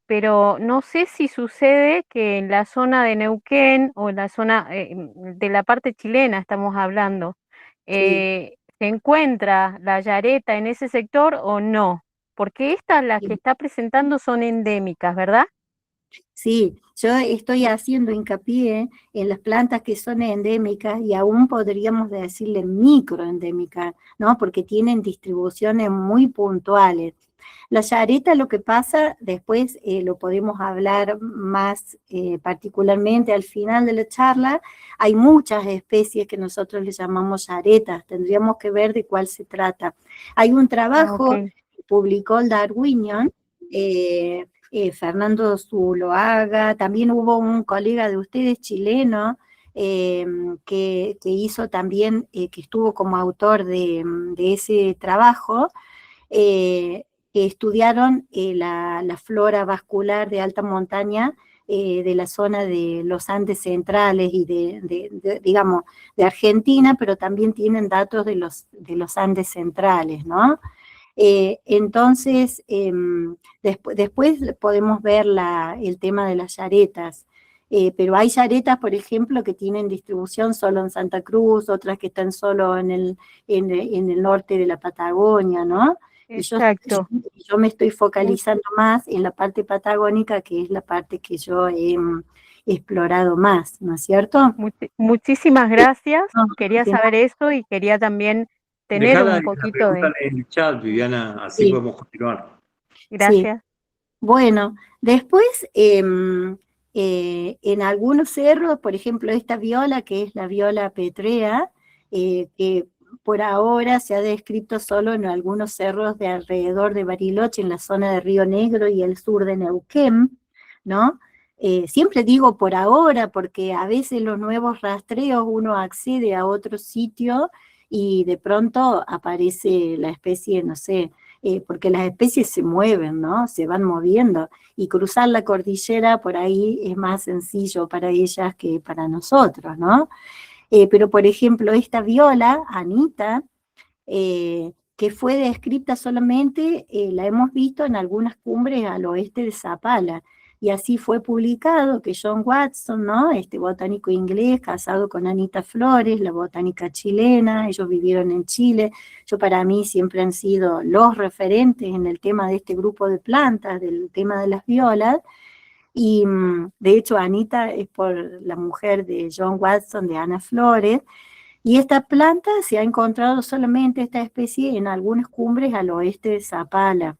pero no sé si sucede que en la zona de Neuquén o en la zona de la parte chilena estamos hablando, sí, ¿se encuentra la yareta en ese sector o no? Porque estas, las que sí. está presentando, son endémicas, ¿verdad? Sí, yo estoy haciendo hincapié en las plantas que son endémicas y aún podríamos decirle microendémicas, ¿no? Porque tienen distribuciones muy puntuales. La yareta, lo que pasa, después lo podemos hablar más particularmente al final de la charla, hay muchas especies que nosotros le llamamos yaretas, tendríamos que ver de cuál se trata. Hay un Ah, trabajo ok. que publicó el Darwinion, Fernando Zuloaga, también hubo un colega de ustedes chileno, que hizo también, que estuvo como autor de ese trabajo, eh, que estudiaron la flora vascular de alta montaña de la zona de los Andes centrales y digamos, de Argentina, pero también tienen datos de los Andes centrales, ¿no? Entonces, después podemos ver el tema de las yaretas, pero hay yaretas, por ejemplo, que tienen distribución solo en Santa Cruz, otras que están solo en el norte de la Patagonia, ¿no? Y Exacto. yo me estoy Mu- focalizando más en la parte patagónica, que es la parte que yo he explorado más, ¿no es cierto? Muchísimas gracias. No, Quería de nada, saber eso y quería también tener Dejala un la poquito pregunta de... en el chat, Viviana, así sí, podemos continuar. sí. Gracias. Bueno, después en algunos cerros, por ejemplo, esta viola, que es la viola petrea, que por ahora se ha descrito solo en algunos cerros de alrededor de Bariloche, en la zona de Río Negro y el sur de Neuquén, ¿no? Siempre digo por ahora, porque a veces los nuevos rastreos uno accede a otro sitio y de pronto aparece la especie, no sé, porque las especies se mueven, ¿no? Se van moviendo, y cruzar la cordillera por ahí es más sencillo para ellas que para nosotros, ¿no? Pero, por ejemplo, esta viola, Anita, que fue descrita solamente, la hemos visto en algunas cumbres al oeste de Zapala, y así fue publicado que John Watson, ¿no? Este botánico inglés casado con Anita Flores, la botánica chilena, ellos vivieron en Chile, para mí siempre han sido los referentes en el tema de este grupo de plantas, del tema de las violas, y de hecho Anita es por la mujer de John Watson, de Ana Flores, y esta planta se ha encontrado solamente, esta especie, en algunas cumbres al oeste de Zapala.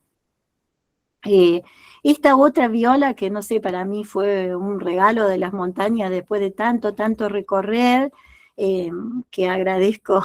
Eh, Esta otra viola, que no sé, para mí fue un regalo de las montañas después de tanto, tanto recorrer, eh, que agradezco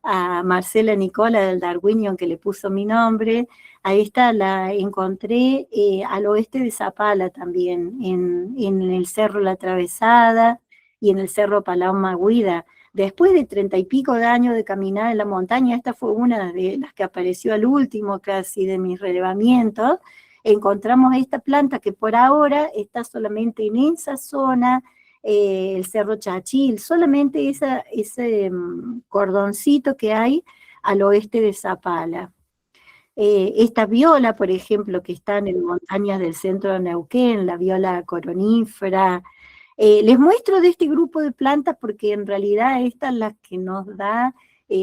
a Marcela Nicola del Darwinion que le puso mi nombre. A esta la encontré al oeste de Zapala también, en el Cerro La Atravesada y en el Cerro Paloma Guida. Después de 30 y pico de años de caminar en la montaña, esta fue una de las que apareció al último casi de mis relevamientos. Encontramos esta planta que por ahora está solamente en esa zona, el Cerro Chachil, solamente ese cordoncito que hay al oeste de Zapala. Esta viola, por ejemplo, que está en las montañas del centro de Neuquén, la viola coronífera, Les muestro de este grupo de plantas porque en realidad esta es la que nos da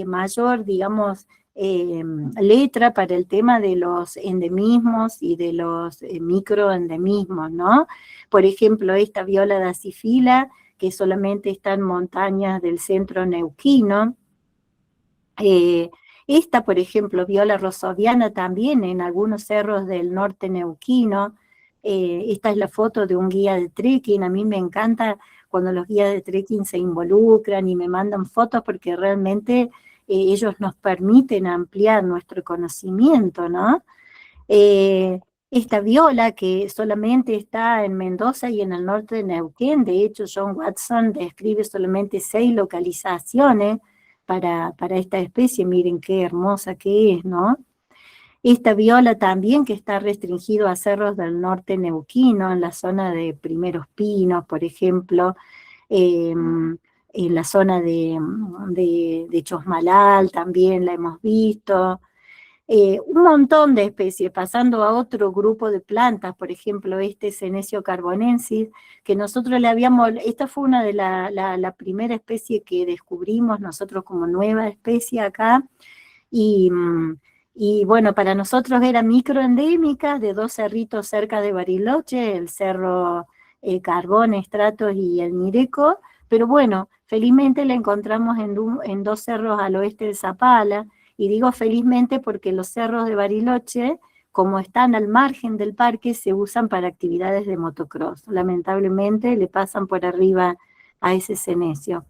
mayor, digamos, letra para el tema de los endemismos y de los microendemismos, ¿no? Por ejemplo, esta viola dacifila, que solamente está en montañas del centro neuquino. Esta, por ejemplo, viola rosoviana también en algunos cerros del norte neuquino. Esta es la foto de un guía de trekking. A mí me encanta cuando los guías de trekking se involucran y me mandan fotos porque realmente ellos nos permiten ampliar nuestro conocimiento, ¿no? Esta viola que solamente está en Mendoza y en el norte de Neuquén, de hecho John Watson describe solamente 6 localizaciones para esta especie, miren qué hermosa que es, ¿no? Esta viola también que está restringido a cerros del norte neuquino, en la zona de Primeros Pinos, por ejemplo, en la zona de Chosmalal también la hemos visto. Un montón de especies, pasando a otro grupo de plantas, por ejemplo, este Senecio carbonensis, que nosotros le habíamos, esta fue una de la primera especie que descubrimos nosotros como nueva especie acá, y bueno, para nosotros era microendémica, de 2 cerritos cerca de Bariloche, el cerro Carbón, Estratos y el Mireco, pero bueno, felizmente la encontramos en 2 cerros al oeste de Zapala. Y digo felizmente porque los cerros de Bariloche, como están al margen del parque, se usan para actividades de motocross. Lamentablemente le pasan por arriba a ese senecio.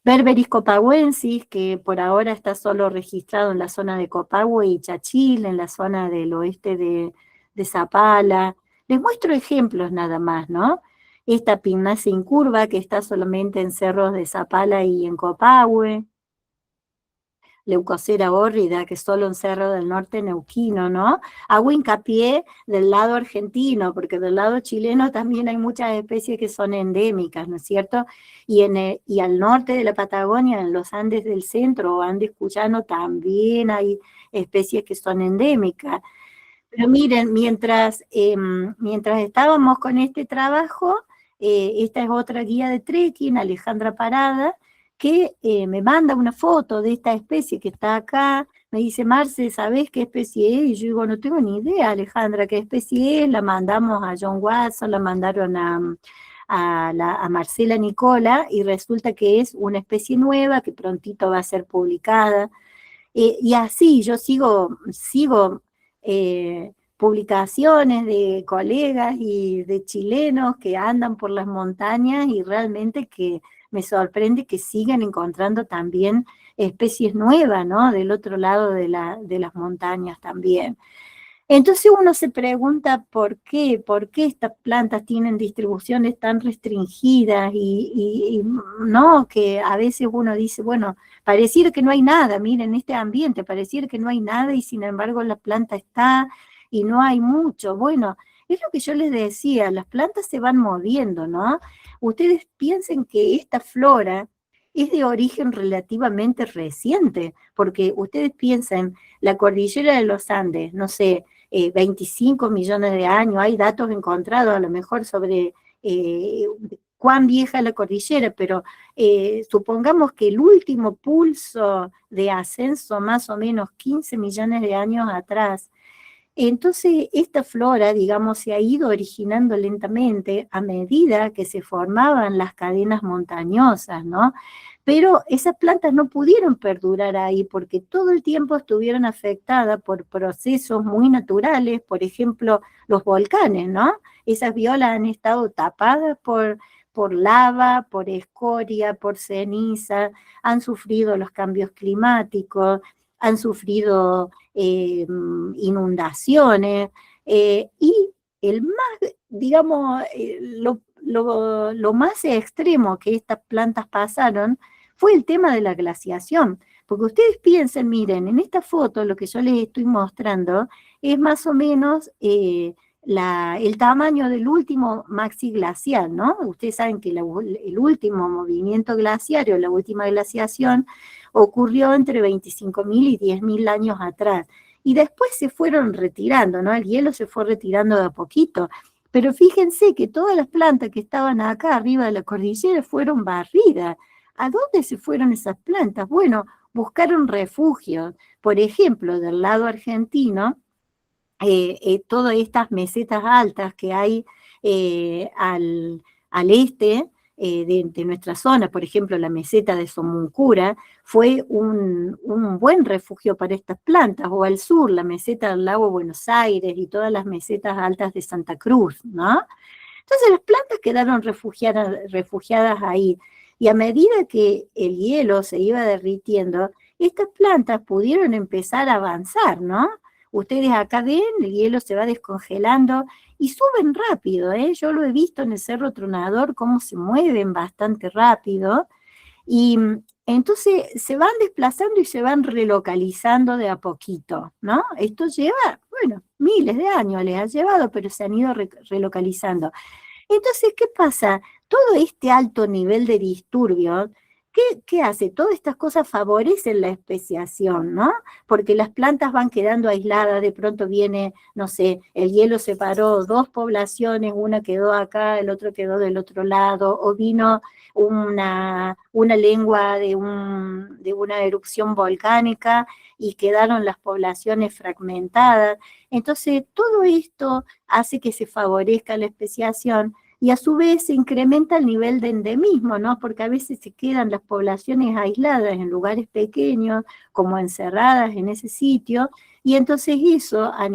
Berberis copagüensis, que por ahora está solo registrado en la zona de Copahue y Chachil, en la zona del oeste de Zapala. Les muestro ejemplos nada más, ¿no? Esta Pignacea incurva, que está solamente en cerros de Zapala y en Copahue. Leucocera hórrida, que es solo un cerro del norte neuquino, ¿no? Hago hincapié del lado argentino, porque del lado chileno también hay muchas especies que son endémicas, ¿no es cierto? Y al norte de la Patagonia, en los Andes del centro o Andes cuyano, también hay especies que son endémicas. Pero miren, mientras estábamos con este trabajo, esta es otra guía de trekking, Alejandra Parada, que me manda una foto de esta especie que está acá, me dice, Marce, ¿sabés qué especie es? Y yo digo, no tengo ni idea, Alejandra, qué especie es. La mandamos a John Watson, la mandaron a Marcela Nicola, y resulta que es una especie nueva que prontito va a ser publicada. Y así yo sigo publicaciones de colegas y de chilenos que andan por las montañas y realmente que me sorprende que sigan encontrando también especies nuevas, ¿no? Del otro lado de las montañas también. Entonces uno se pregunta por qué estas plantas tienen distribuciones tan restringidas y no, que a veces uno dice, bueno, pareciera que no hay nada, miren, este ambiente, pareciera que no hay nada y sin embargo la planta está y no hay mucho. Bueno, es lo que yo les decía, las plantas se van moviendo, ¿no? Ustedes piensen que esta flora es de origen relativamente reciente, porque ustedes piensen, la cordillera de los Andes, no sé, 25 millones de años, hay datos encontrados a lo mejor sobre cuán vieja es la cordillera, pero supongamos que el último pulso de ascenso, más o menos 15 millones de años atrás. Entonces, esta flora, digamos, se ha ido originando lentamente a medida que se formaban las cadenas montañosas, ¿no? Pero esas plantas no pudieron perdurar ahí porque todo el tiempo estuvieron afectadas por procesos muy naturales, por ejemplo, los volcanes, ¿no? Esas violas han estado tapadas por lava, por escoria, por ceniza, han sufrido los cambios climáticos, han sufrido inundaciones, y el más, digamos, lo más extremo que estas plantas pasaron fue el tema de la glaciación, porque ustedes piensen, miren, en esta foto lo que yo les estoy mostrando es más o menos el tamaño del último maxi glacial, ¿no? Ustedes saben que el último movimiento glaciario, la última glaciación, ocurrió entre 25.000 y 10.000 años atrás. Y después se fueron retirando, ¿no? El hielo se fue retirando de a poquito. Pero fíjense que todas las plantas que estaban acá arriba de la cordillera fueron barridas. ¿A dónde se fueron esas plantas? Bueno, buscaron refugio. Por ejemplo, del lado argentino, todas estas mesetas altas que hay al este de nuestra zona, por ejemplo, la meseta de Somuncura, fue un buen refugio para estas plantas, o al sur, la meseta del lago Buenos Aires y todas las mesetas altas de Santa Cruz, ¿no? Entonces las plantas quedaron refugiadas ahí, y a medida que el hielo se iba derritiendo, estas plantas pudieron empezar a avanzar, ¿no? Ustedes acá ven, el hielo se va descongelando y suben rápido, ¿eh? Yo lo he visto en el Cerro Tronador, cómo se mueven bastante rápido, y entonces se van desplazando y se van relocalizando de a poquito, ¿no? Esto lleva, bueno, miles de años les ha llevado, pero se han ido relocalizando. Entonces, ¿qué pasa? Todo este alto nivel de disturbio, ¿qué hace? Todas estas cosas favorecen la especiación, ¿no? Porque las plantas van quedando aisladas, de pronto viene, no sé, el hielo separó dos poblaciones, una quedó acá, el otro quedó del otro lado, o vino una lengua de una erupción volcánica y quedaron las poblaciones fragmentadas. Entonces, todo esto hace que se favorezca la especiación, y a su vez se incrementa el nivel de endemismo, ¿no? Porque a veces se quedan las poblaciones aisladas en lugares pequeños, como encerradas en ese sitio, y entonces eso, a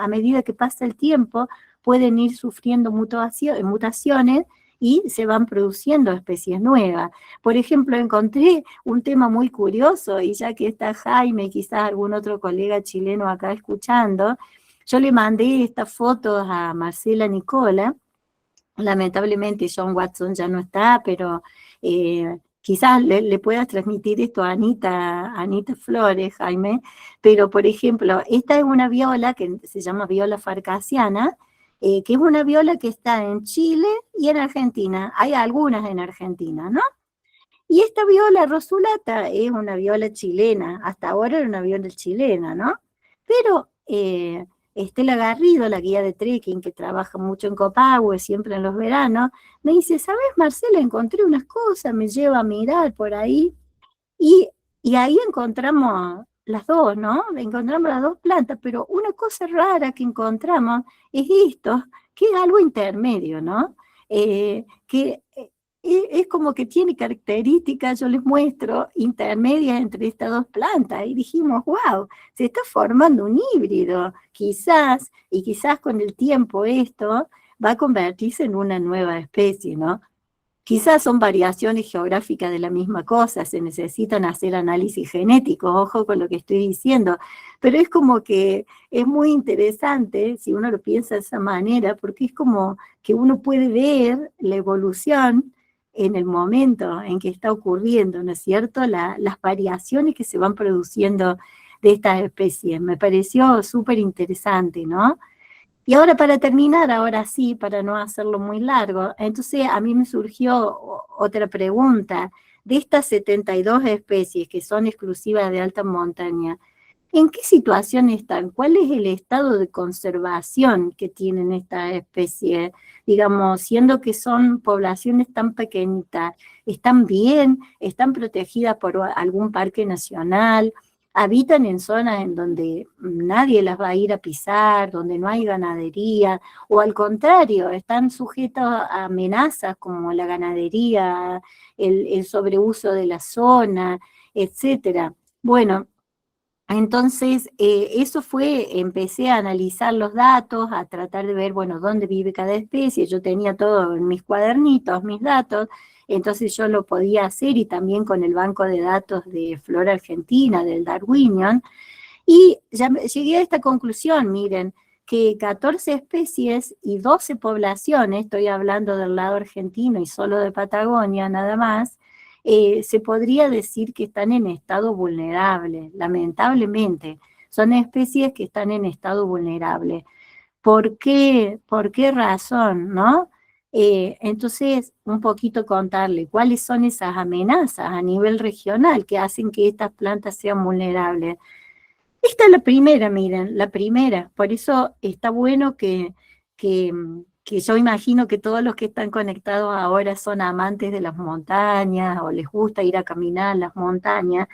medida que pasa el tiempo, pueden ir sufriendo mutaciones y se van produciendo especies nuevas. Por ejemplo, encontré un tema muy curioso, y ya que está Jaime, quizás algún otro colega chileno acá escuchando, yo le mandé estas fotos a Marcela Nicola. Lamentablemente John Watson ya no está, pero quizás le puedas transmitir esto a Anita Flores, Jaime, pero por ejemplo, esta es una viola que se llama viola farcasiana, que es una viola que está en Chile y en Argentina. Hay algunas en Argentina, ¿no? Y esta viola rosulata es una viola chilena, hasta ahora era una viola chilena, ¿no? Pero Estela Garrido, la guía de trekking que trabaja mucho en Copahue, siempre en los veranos, me dice, ¿sabes, Marcela? Encontré unas cosas, me lleva a mirar por ahí, y ahí encontramos las dos, ¿no? Encontramos las dos plantas, pero una cosa rara que encontramos es esto, que es algo intermedio, ¿no? Que es como que tiene características, yo les muestro, intermedias entre estas dos plantas, y dijimos, wow, se está formando un híbrido, quizás con el tiempo esto va a convertirse en una nueva especie, ¿no? Quizás son variaciones geográficas de la misma cosa, se necesitan hacer análisis genéticos, ojo con lo que estoy diciendo, pero es como que es muy interesante si uno lo piensa de esa manera, porque es como que uno puede ver la evolución en el momento en que está ocurriendo, ¿no es cierto? Las variaciones que se van produciendo de estas especies. Me pareció súper interesante, ¿no? Y ahora para terminar, ahora sí, para no hacerlo muy largo, entonces a mí me surgió otra pregunta. De estas 72 especies que son exclusivas de alta montaña, ¿en qué situación están? ¿Cuál es el estado de conservación que tienen estas especies? Digamos, siendo que son poblaciones tan pequeñitas, ¿están bien? ¿Están protegidas por algún parque nacional? ¿Habitan en zonas en donde nadie las va a ir a pisar, donde no hay ganadería? ¿O al contrario, están sujetos a amenazas como la ganadería, el sobreuso de la zona, etcétera? Bueno, entonces, eso empecé a analizar los datos, a tratar de ver, bueno, dónde vive cada especie. Yo tenía todo en mis cuadernitos, mis datos, entonces yo lo podía hacer, y también con el banco de datos de Flora Argentina, del Darwinian, y ya llegué a esta conclusión, miren, que 14 especies y 12 poblaciones, estoy hablando del lado argentino y solo de Patagonia nada más, se podría decir que están en estado vulnerable, lamentablemente. Son especies que están en estado vulnerable. ¿Por qué? ¿Por qué razón, no? Entonces, un poquito contarle cuáles son esas amenazas a nivel regional que hacen que estas plantas sean vulnerables. Esta es la primera, miren, la primera. Por eso está bueno que que yo imagino que todos los que están conectados ahora son amantes de las montañas o les gusta ir a caminar las montañas.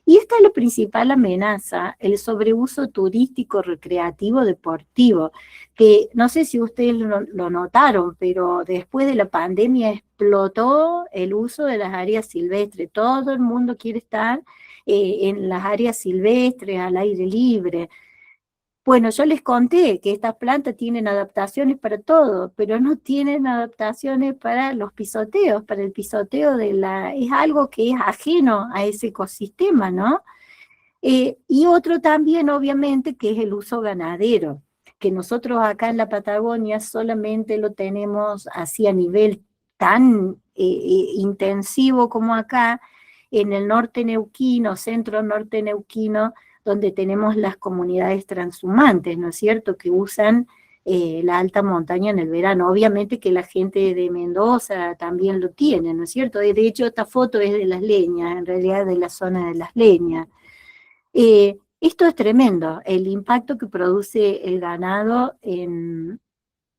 Y esta es la principal amenaza, el sobreuso turístico, recreativo, deportivo, que no sé si ustedes lo notaron, pero después de la pandemia explotó el uso de las áreas silvestres. Todo el mundo quiere estar en las áreas silvestres, al aire libre. Bueno, yo les conté que estas plantas tienen adaptaciones para todo, pero no tienen adaptaciones para los pisoteos, para el pisoteo es algo que es ajeno a ese ecosistema, ¿no? Y otro también, obviamente, que es el uso ganadero, que nosotros acá en la Patagonia solamente lo tenemos así a nivel tan intensivo como acá, en el norte neuquino, centro norte neuquino, donde tenemos las comunidades transhumantes, ¿no es cierto?, que usan la alta montaña en el verano. Obviamente que la gente de Mendoza también lo tiene, ¿no es cierto? De hecho, esta foto es de Las Leñas, en realidad de la zona de Las Leñas. Esto es tremendo, el impacto que produce el ganado en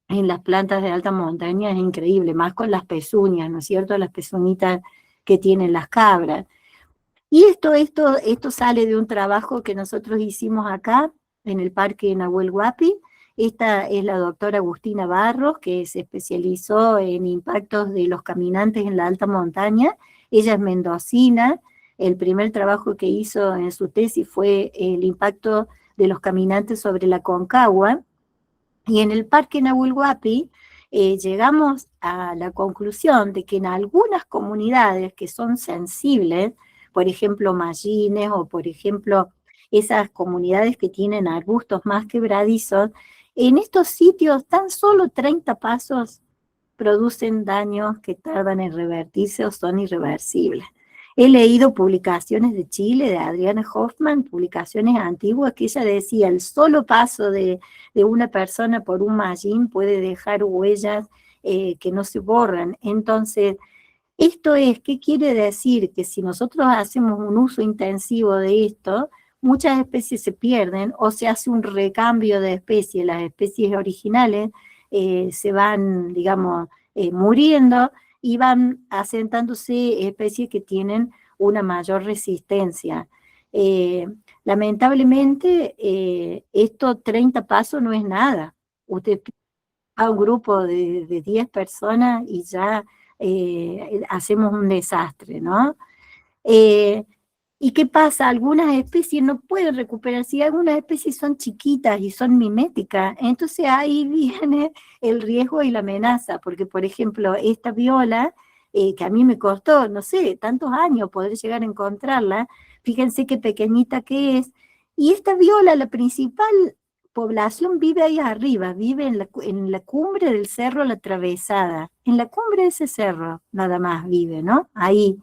las plantas de alta montaña es increíble, más con las pezuñas, ¿no es cierto?, las pezuñitas que tienen las cabras. Y esto sale de un trabajo que nosotros hicimos acá, en el Parque Nahuel Huapi. Esta es la doctora Agustina Barros, que se especializó en impactos de los caminantes en la alta montaña. Ella es mendocina. El primer trabajo que hizo en su tesis fue el impacto de los caminantes sobre la Concagua. Y en el Parque Nahuel Huapi llegamos a la conclusión de que en algunas comunidades que son sensibles, por ejemplo, Mallines, o por ejemplo, esas comunidades que tienen arbustos más quebradizos, en estos sitios tan solo 30 pasos producen daños que tardan en revertirse o son irreversibles. He leído publicaciones de Chile, de Adriana Hoffman, publicaciones antiguas, que ella decía, el solo paso de una persona por un mallín puede dejar huellas que no se borran. Entonces, ¿qué quiere decir? Que si nosotros hacemos un uso intensivo de esto, muchas especies se pierden o se hace un recambio de especies. Las especies originales se van, digamos, muriendo y van asentándose especies que tienen una mayor resistencia. Lamentablemente, estos 30 pasos no es nada. Usted a un grupo de 10 personas y ya hacemos un desastre, ¿no? ¿Y qué pasa? Algunas especies no pueden recuperarse, y algunas especies son chiquitas y son miméticas, entonces ahí viene el riesgo y la amenaza, porque por ejemplo, esta viola, que a mí me costó, no sé, tantos años poder llegar a encontrarla, fíjense qué pequeñita que es, y esta viola, la principal población vive ahí arriba, vive en la cumbre del cerro La Atravesada, en la cumbre de ese cerro nada más vive, ¿no? Ahí.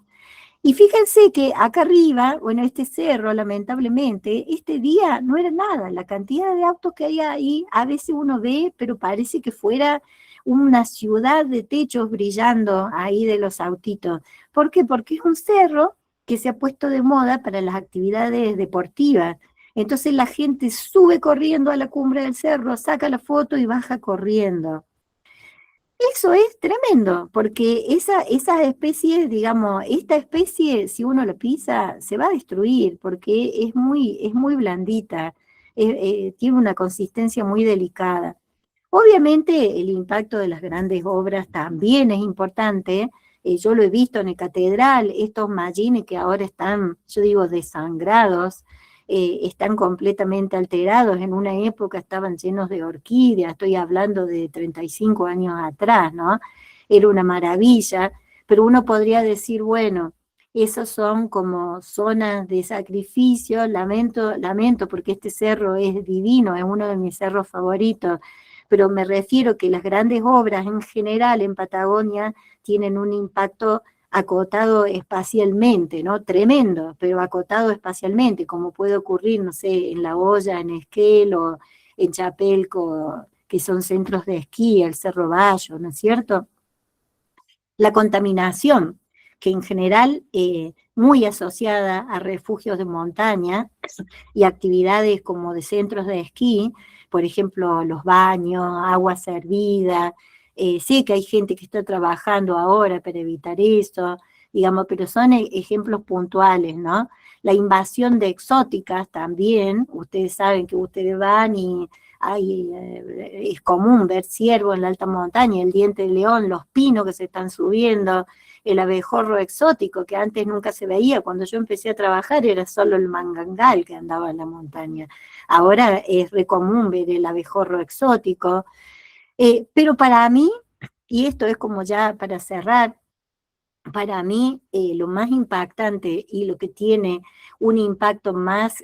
Y fíjense que acá arriba, bueno, este cerro, lamentablemente, este día no era nada, la cantidad de autos que hay ahí, a veces uno ve, pero parece que fuera una ciudad de techos brillando ahí de los autitos. ¿Por qué? Porque es un cerro que se ha puesto de moda para las actividades deportivas. Entonces la gente sube corriendo a la cumbre del cerro, saca la foto y baja corriendo. Eso es tremendo, porque esas especies, digamos, esta especie, si uno la pisa, se va a destruir, porque es muy blandita, tiene una consistencia muy delicada. Obviamente el impacto de las grandes obras también es importante. Yo lo he visto en el Catedral, estos mallines que ahora están, yo digo, desangrados, están completamente alterados. En una época estaban llenos de orquídeas, estoy hablando de 35 años atrás, ¿no? Era una maravilla, pero uno podría decir, bueno, esos son como zonas de sacrificio, lamento porque este cerro es divino, es uno de mis cerros favoritos, pero me refiero que las grandes obras en general en Patagonia tienen un impacto acotado espacialmente, ¿no? Tremendo, pero acotado espacialmente, como puede ocurrir, no sé, en La Hoya, en Esquel o en Chapelco, que son centros de esquí, el Cerro Bayo, ¿no es cierto? La contaminación, que en general muy asociada a refugios de montaña y actividades como de centros de esquí, por ejemplo, los baños, agua servida. Sé que hay gente que está trabajando ahora para evitar eso, digamos, pero son ejemplos puntuales, ¿no? La invasión de exóticas también, ustedes saben que ustedes van y es común ver ciervos en la alta montaña, el diente de león, los pinos que se están subiendo, el abejorro exótico que antes nunca se veía. Cuando yo empecé a trabajar era solo el mangangal que andaba en la montaña. Ahora es re común ver el abejorro exótico. Pero para mí, y esto es como ya para cerrar, para mí lo más impactante y lo que tiene un impacto más,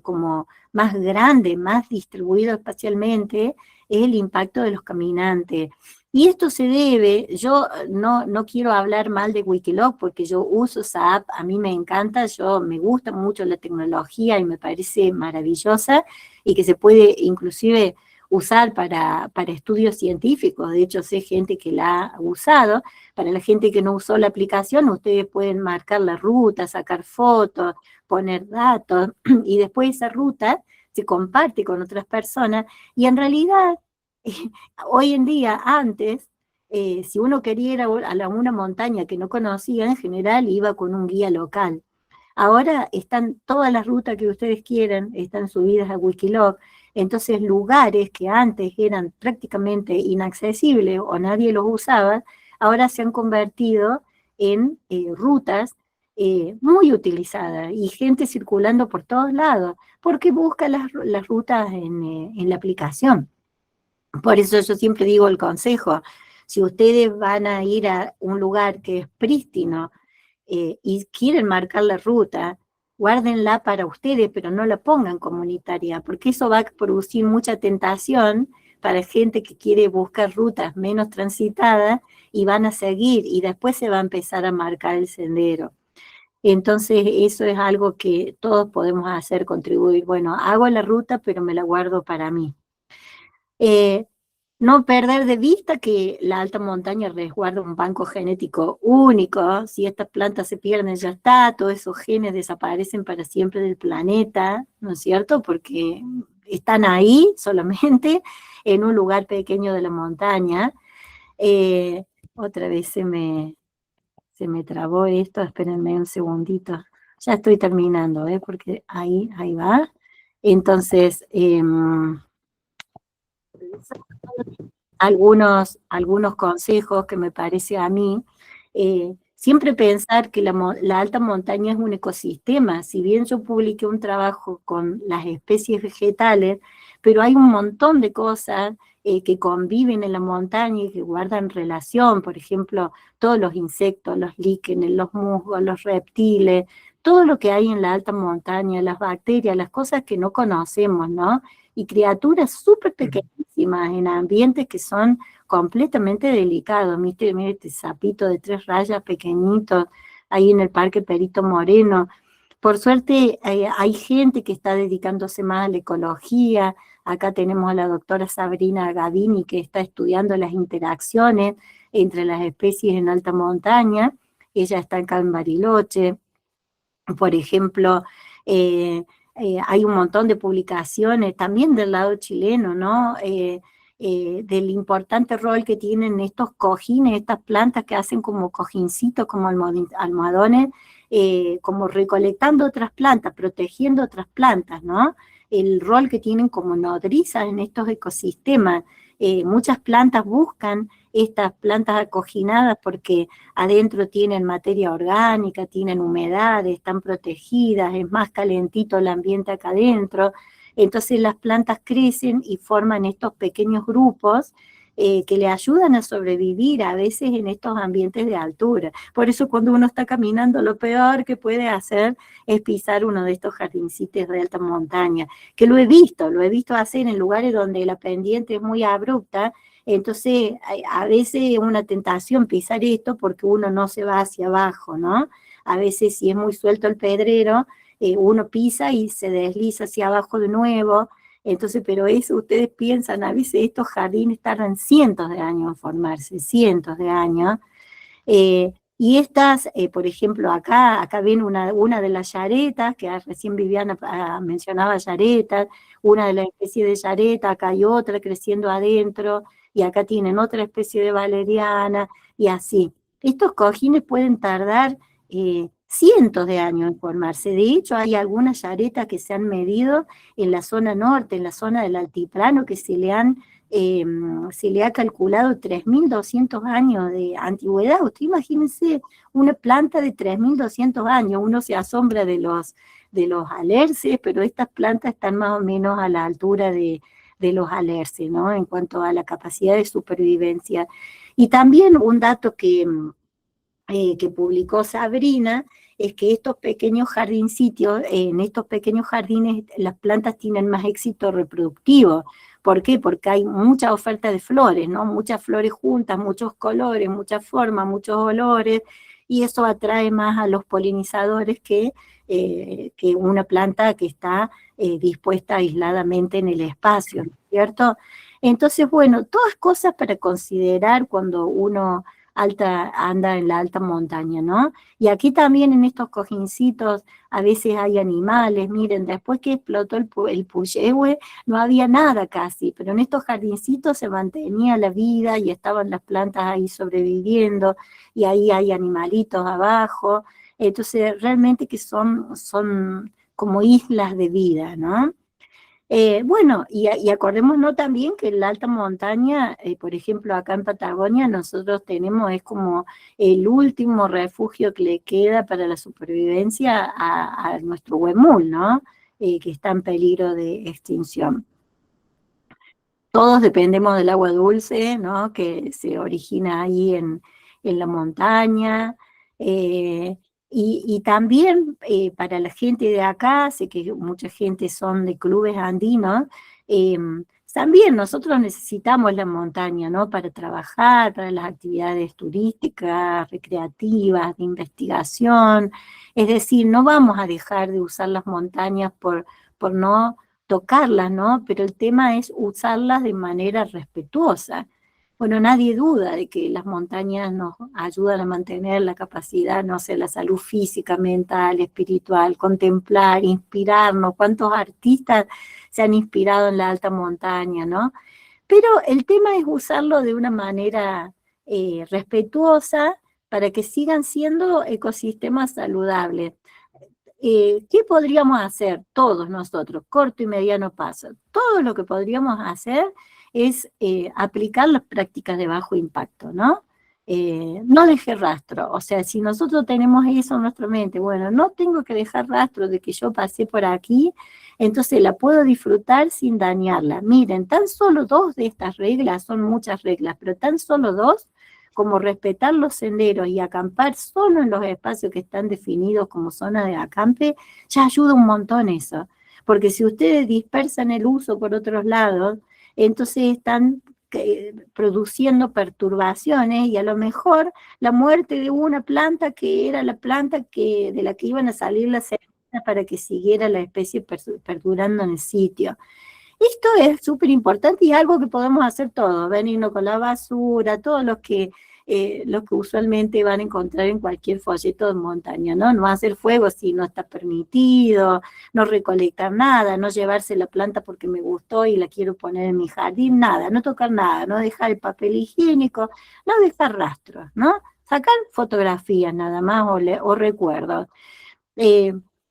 como más grande, más distribuido espacialmente, es el impacto de los caminantes. Y esto se debe, yo no quiero hablar mal de Wikiloc porque yo uso esa app, a mí me encanta, me gusta mucho la tecnología y me parece maravillosa y que se puede inclusive usar para estudios científicos. De hecho, sé gente que la ha usado. Para la gente que no usó la aplicación, ustedes pueden marcar la ruta, sacar fotos, poner datos, y después esa ruta se comparte con otras personas, y en realidad, hoy en día, antes, si uno quería ir a una montaña que no conocía, en general iba con un guía local. Ahora están todas las rutas que ustedes quieran, están subidas a Wikiloc, entonces lugares que antes eran prácticamente inaccesibles o nadie los usaba, ahora se han convertido en rutas muy utilizadas y gente circulando por todos lados, porque busca las rutas en la aplicación. Por eso yo siempre digo el consejo, si ustedes van a ir a un lugar que es prístino y quieren marcar la ruta, guárdenla para ustedes, pero no la pongan comunitaria, porque eso va a producir mucha tentación para gente que quiere buscar rutas menos transitadas y van a seguir y después se va a empezar a marcar el sendero. Entonces eso es algo que todos podemos hacer, contribuir. Bueno, hago la ruta, pero me la guardo para mí. No perder de vista que la alta montaña resguarda un banco genético único. Si estas plantas se pierden, ya está, todos esos genes desaparecen para siempre del planeta, ¿no es cierto? Porque están ahí solamente en un lugar pequeño de la montaña. Otra vez se me trabó esto, espérenme un segundito. Ya estoy terminando, porque ahí va. Entonces, algunos consejos que me parece a mí, siempre pensar que la alta montaña es un ecosistema. Si bien yo publiqué un trabajo con las especies vegetales, pero hay un montón de cosas que conviven en la montaña y que guardan relación. Por ejemplo, todos los insectos, los líquenes, los musgos, los reptiles, todo lo que hay en la alta montaña, las bacterias, las cosas que no conocemos, ¿no? Y criaturas súper pequeñísimas en ambientes que son completamente delicados. Mire este sapito de 3 rayas pequeñito ahí en el Parque Perito Moreno. Por suerte hay gente que está dedicándose más a la ecología. Acá tenemos a la doctora Sabrina Gavini que está estudiando las interacciones entre las especies en alta montaña. Ella está acá en Bariloche. Por ejemplo, hay un montón de publicaciones también del lado chileno, ¿no? Del importante rol que tienen estos cojines, estas plantas que hacen como cojincitos, como almohadones, como recolectando otras plantas, protegiendo otras plantas, ¿no? El rol que tienen como nodrizas en estos ecosistemas. Muchas plantas buscan estas plantas acoginadas porque adentro tienen materia orgánica, tienen humedad, están protegidas, es más calentito el ambiente acá adentro. Entonces las plantas crecen y forman estos pequeños grupos que le ayudan a sobrevivir a veces en estos ambientes de altura. Por eso cuando uno está caminando, lo peor que puede hacer es pisar uno de estos jardincitos de alta montaña, que lo he visto hacer en lugares donde la pendiente es muy abrupta. Entonces a veces es una tentación pisar esto porque uno no se va hacia abajo, ¿no? A veces si es muy suelto el pedrero, uno pisa y se desliza hacia abajo de nuevo. Entonces, pero eso ustedes piensan, a veces estos jardines tardan cientos de años en formarse, cientos de años. Y estas, por ejemplo, acá ven una de las yaretas, que recién Viviana mencionaba yaretas, una de las especies de yareta, acá hay otra creciendo adentro, y acá tienen otra especie de valeriana, y así. Estos cojines pueden tardar cientos de años en formarse. De hecho, hay algunas yaretas que se han medido en la zona norte, en la zona del altiplano, que se le ha calculado 3.200 años de antigüedad. Usted imagínense una planta de 3.200 años, uno se asombra de los alerces, pero estas plantas están más o menos a la altura de los alerces, ¿no? En cuanto a la capacidad de supervivencia. Y también un dato que publicó Sabrina, es que estos pequeños jardincitos, en estos pequeños jardines las plantas tienen más éxito reproductivo. ¿Por qué? Porque hay mucha oferta de flores, ¿no? Muchas flores juntas, muchos colores, muchas formas, muchos olores, y eso atrae más a los polinizadores que una planta que está dispuesta aisladamente en el espacio, ¿cierto? Entonces, bueno, todas cosas para considerar cuando uno anda en la alta montaña, ¿no? Y aquí también en estos cojincitos a veces hay animales. Miren, después que explotó el Puyehue no había nada casi, pero en estos jardincitos se mantenía la vida y estaban las plantas ahí sobreviviendo, y ahí hay animalitos abajo. Entonces realmente que son como islas de vida, ¿no? Bueno, y acordémonos también que en la alta montaña, por ejemplo, acá en Patagonia, nosotros tenemos, es como el último refugio que le queda para la supervivencia a nuestro huemul, ¿no? Que está en peligro de extinción. Todos dependemos del agua dulce, ¿no? Que se origina ahí en la montaña. Y también para la gente de acá, sé que mucha gente son de clubes andinos, también nosotros necesitamos la montaña, ¿no? Para trabajar, para las actividades turísticas, recreativas, de investigación. Es decir, no vamos a dejar de usar las montañas por no tocarlas, ¿no? Pero el tema es usarlas de manera respetuosa. Bueno, nadie duda de que las montañas nos ayudan a mantener la capacidad, no sé, la salud física, mental, espiritual, contemplar, inspirarnos. ¿Cuántos artistas se han inspirado en la alta montaña, no? Pero el tema es usarlo de una manera respetuosa para que sigan siendo ecosistemas saludables. ¿Qué podríamos hacer todos nosotros, corto y mediano plazo? Todo lo que podríamos hacer es aplicar las prácticas de bajo impacto, ¿no? No deje rastro, o sea, si nosotros tenemos eso en nuestra mente, bueno, no tengo que dejar rastro de que yo pasé por aquí, entonces la puedo disfrutar sin dañarla. Miren, tan solo 2 de estas reglas, son muchas reglas, pero tan solo 2, como respetar los senderos y acampar solo en los espacios que están definidos como zona de acampe, ya ayuda un montón eso. Porque si ustedes dispersan el uso por otros lados, entonces están produciendo perturbaciones, y a lo mejor la muerte de una planta que era la planta de la que iban a salir las semillas para que siguiera la especie perdurando en el sitio. Esto es súper importante y algo que podemos hacer todos, venirnos con la basura, todos los que usualmente van a encontrar en cualquier folleto de montaña, ¿no? No hacer fuego si no está permitido, no recolectar nada, no llevarse la planta porque me gustó y la quiero poner en mi jardín, nada, no tocar nada, no dejar el papel higiénico, no dejar rastros, ¿no? Sacar fotografías nada más o recuerdos.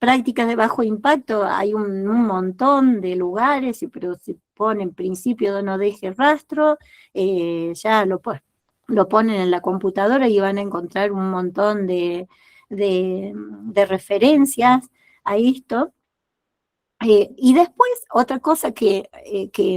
Prácticas de bajo impacto, hay un montón de lugares, pero se pone en principio de no deje rastro, ya lo ponen en la computadora y van a encontrar un montón de referencias a esto. Y después, otra cosa que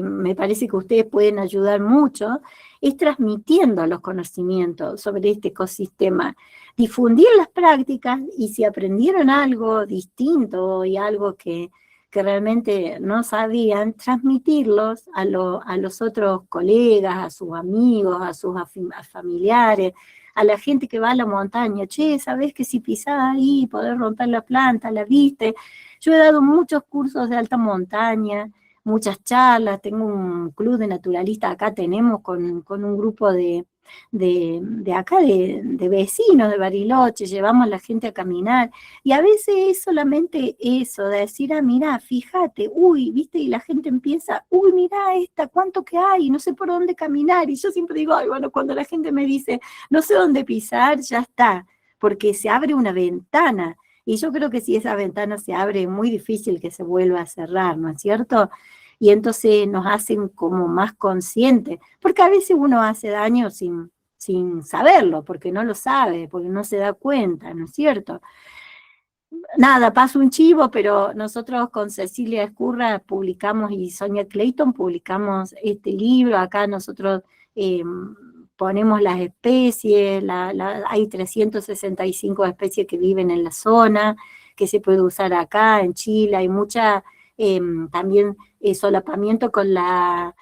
me parece que ustedes pueden ayudar mucho, es transmitiendo los conocimientos sobre este ecosistema, difundir las prácticas, y si aprendieron algo distinto y algo que realmente no sabían, transmitirlos a los otros colegas, a sus amigos, a sus familiares, a la gente que va a la montaña. Che, ¿sabés que si pisás ahí podés romper la planta? ¿La viste? Yo he dado muchos cursos de alta montaña, muchas charlas, tengo un club de naturalistas acá, tenemos con un grupo de acá, de vecinos de Bariloche, llevamos a la gente a caminar, y a veces es solamente eso, de decir, ah, mirá, fíjate, uy, viste, y la gente empieza, uy, mirá esta, cuánto que hay, no sé por dónde caminar, y yo siempre digo, ay, bueno, cuando la gente me dice, no sé dónde pisar, ya está, porque se abre una ventana, y yo creo que si esa ventana se abre, es muy difícil que se vuelva a cerrar, ¿no es cierto? Y entonces nos hacen como más conscientes, porque a veces uno hace daño sin saberlo, porque no lo sabe, porque no se da cuenta, ¿no es cierto? Nada, paso un chivo, pero nosotros con Cecilia Escurra publicamos, y Sonia Clayton publicamos este libro. Acá nosotros ponemos las especies, hay 365 especies que viven en la zona, que se puede usar acá en Chile. Hay mucha también solapamiento con la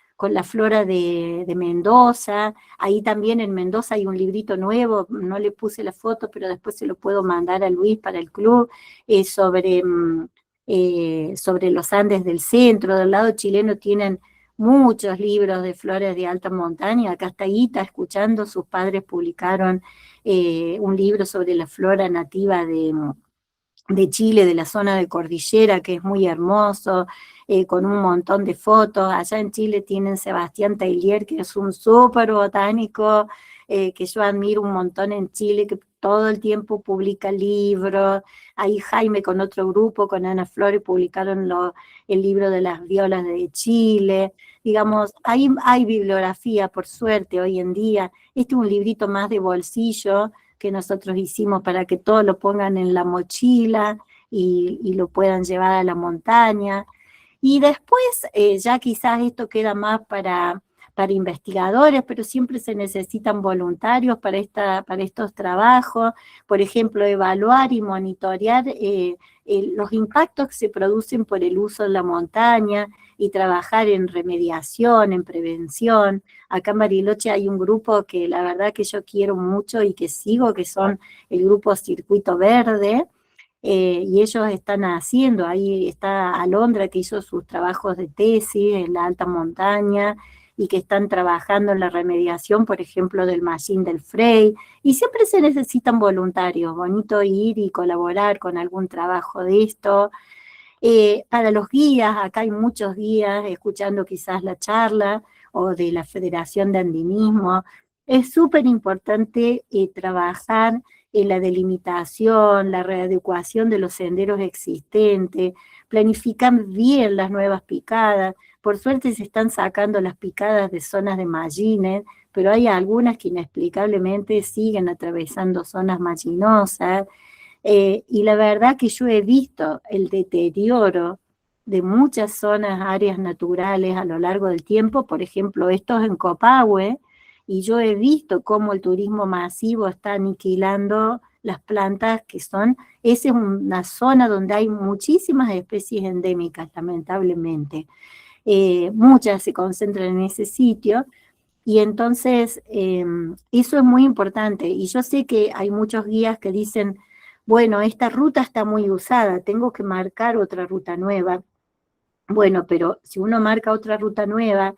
flora de Mendoza. Ahí también en Mendoza hay un librito nuevo, no le puse la foto, pero después se lo puedo mandar a Luis para el club, sobre los Andes del centro. Del lado chileno tienen muchos libros de flores de alta montaña. Acá está Ita escuchando, sus padres publicaron un libro sobre la flora nativa de Chile, de la zona de cordillera, que es muy hermoso, con un montón de fotos. Allá en Chile tienen Sebastián Taillier, que es un súper botánico, que yo admiro un montón en Chile, que todo el tiempo publica libros. Ahí Jaime con otro grupo, con Ana Flores, publicaron el libro de las violas de Chile. Digamos, hay bibliografía, por suerte, hoy en día. Este es un librito más de bolsillo, que nosotros hicimos para que todos lo pongan en la mochila y lo puedan llevar a la montaña. Y después, ya quizás esto queda más para investigadores, pero siempre se necesitan voluntarios para estos trabajos. Por ejemplo, evaluar y monitorear los impactos que se producen por el uso de la montaña, y trabajar en remediación, en prevención. Acá en Bariloche hay un grupo que la verdad que yo quiero mucho y que sigo, que son el grupo Circuito Verde, y ellos están haciendo, ahí está Alondra, que hizo sus trabajos de tesis en la alta montaña, y que están trabajando en la remediación, por ejemplo, del Mallín del Frey, y siempre se necesitan voluntarios. Bonito ir y colaborar con algún trabajo de esto. Para los guías, acá hay muchos guías escuchando quizás la charla, o de la Federación de Andinismo. Es súper importante trabajar en la delimitación, la readecuación de los senderos existentes, planificar bien las nuevas picadas. Por suerte se están sacando las picadas de zonas de mallines, pero hay algunas que inexplicablemente siguen atravesando zonas mallinosas. Y la verdad que yo he visto el deterioro de muchas zonas, áreas naturales a lo largo del tiempo. Por ejemplo, esto es en Copahue, y yo he visto cómo el turismo masivo está aniquilando las plantas que son. Esa es una zona donde hay muchísimas especies endémicas, lamentablemente. Muchas se concentran en ese sitio, y entonces eso es muy importante. Y yo sé que hay muchos guías que dicen, bueno, esta ruta está muy usada, tengo que marcar otra ruta nueva. Bueno, pero si uno marca otra ruta nueva,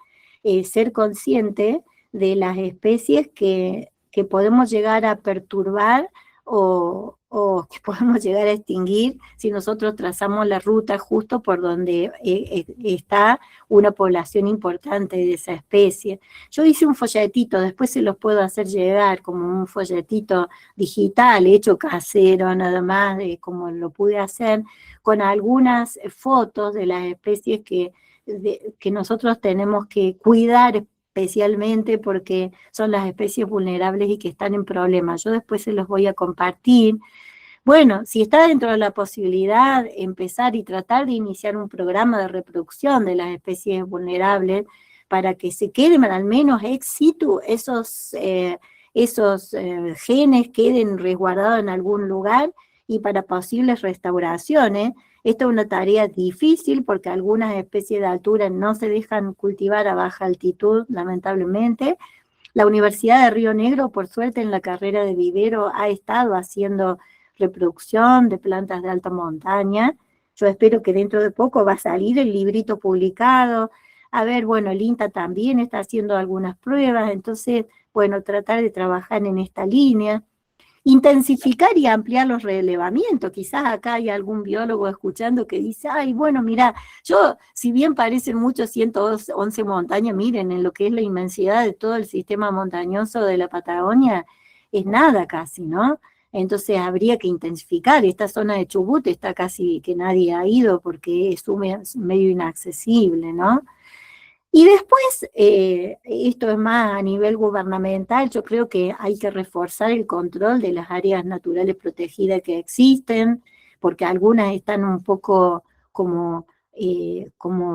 ser consciente de las especies que podemos llegar a perturbar, o que podemos llegar a extinguir si nosotros trazamos la ruta justo por donde está una población importante de esa especie. Yo hice un folletito, después se los puedo hacer llegar, como un folletito digital, hecho casero nada más, como lo pude hacer, con algunas fotos de las especies que nosotros tenemos que cuidar especialmente, porque son las especies vulnerables y que están en problemas. Yo después se los voy a compartir. Bueno, si está dentro de la posibilidad, empezar y tratar de iniciar un programa de reproducción de las especies vulnerables, para que se queden al menos ex situ esos genes, queden resguardados en algún lugar, y para posibles restauraciones. Esta es una tarea difícil, porque algunas especies de altura no se dejan cultivar a baja altitud, lamentablemente. La Universidad de Río Negro, por suerte, en la carrera de vivero ha estado haciendo reproducción de plantas de alta montaña. yo espero que dentro de poco va a salir el librito publicado. A ver, bueno, el INTA también está haciendo algunas pruebas, entonces, bueno, tratar de trabajar en esta línea. Intensificar y ampliar los relevamientos. Quizás acá hay algún biólogo escuchando que dice, ay, bueno, mira, yo, si bien parecen muchos 111 montañas, miren, en lo que es la inmensidad de todo el sistema montañoso de la Patagonia, es nada casi, ¿no? Entonces habría que intensificar. Esta zona de Chubut está casi que nadie ha ido porque es un medio inaccesible, ¿no? Y después, esto es más a nivel gubernamental, yo creo que hay que reforzar el control de las áreas naturales protegidas que existen, porque algunas están un poco como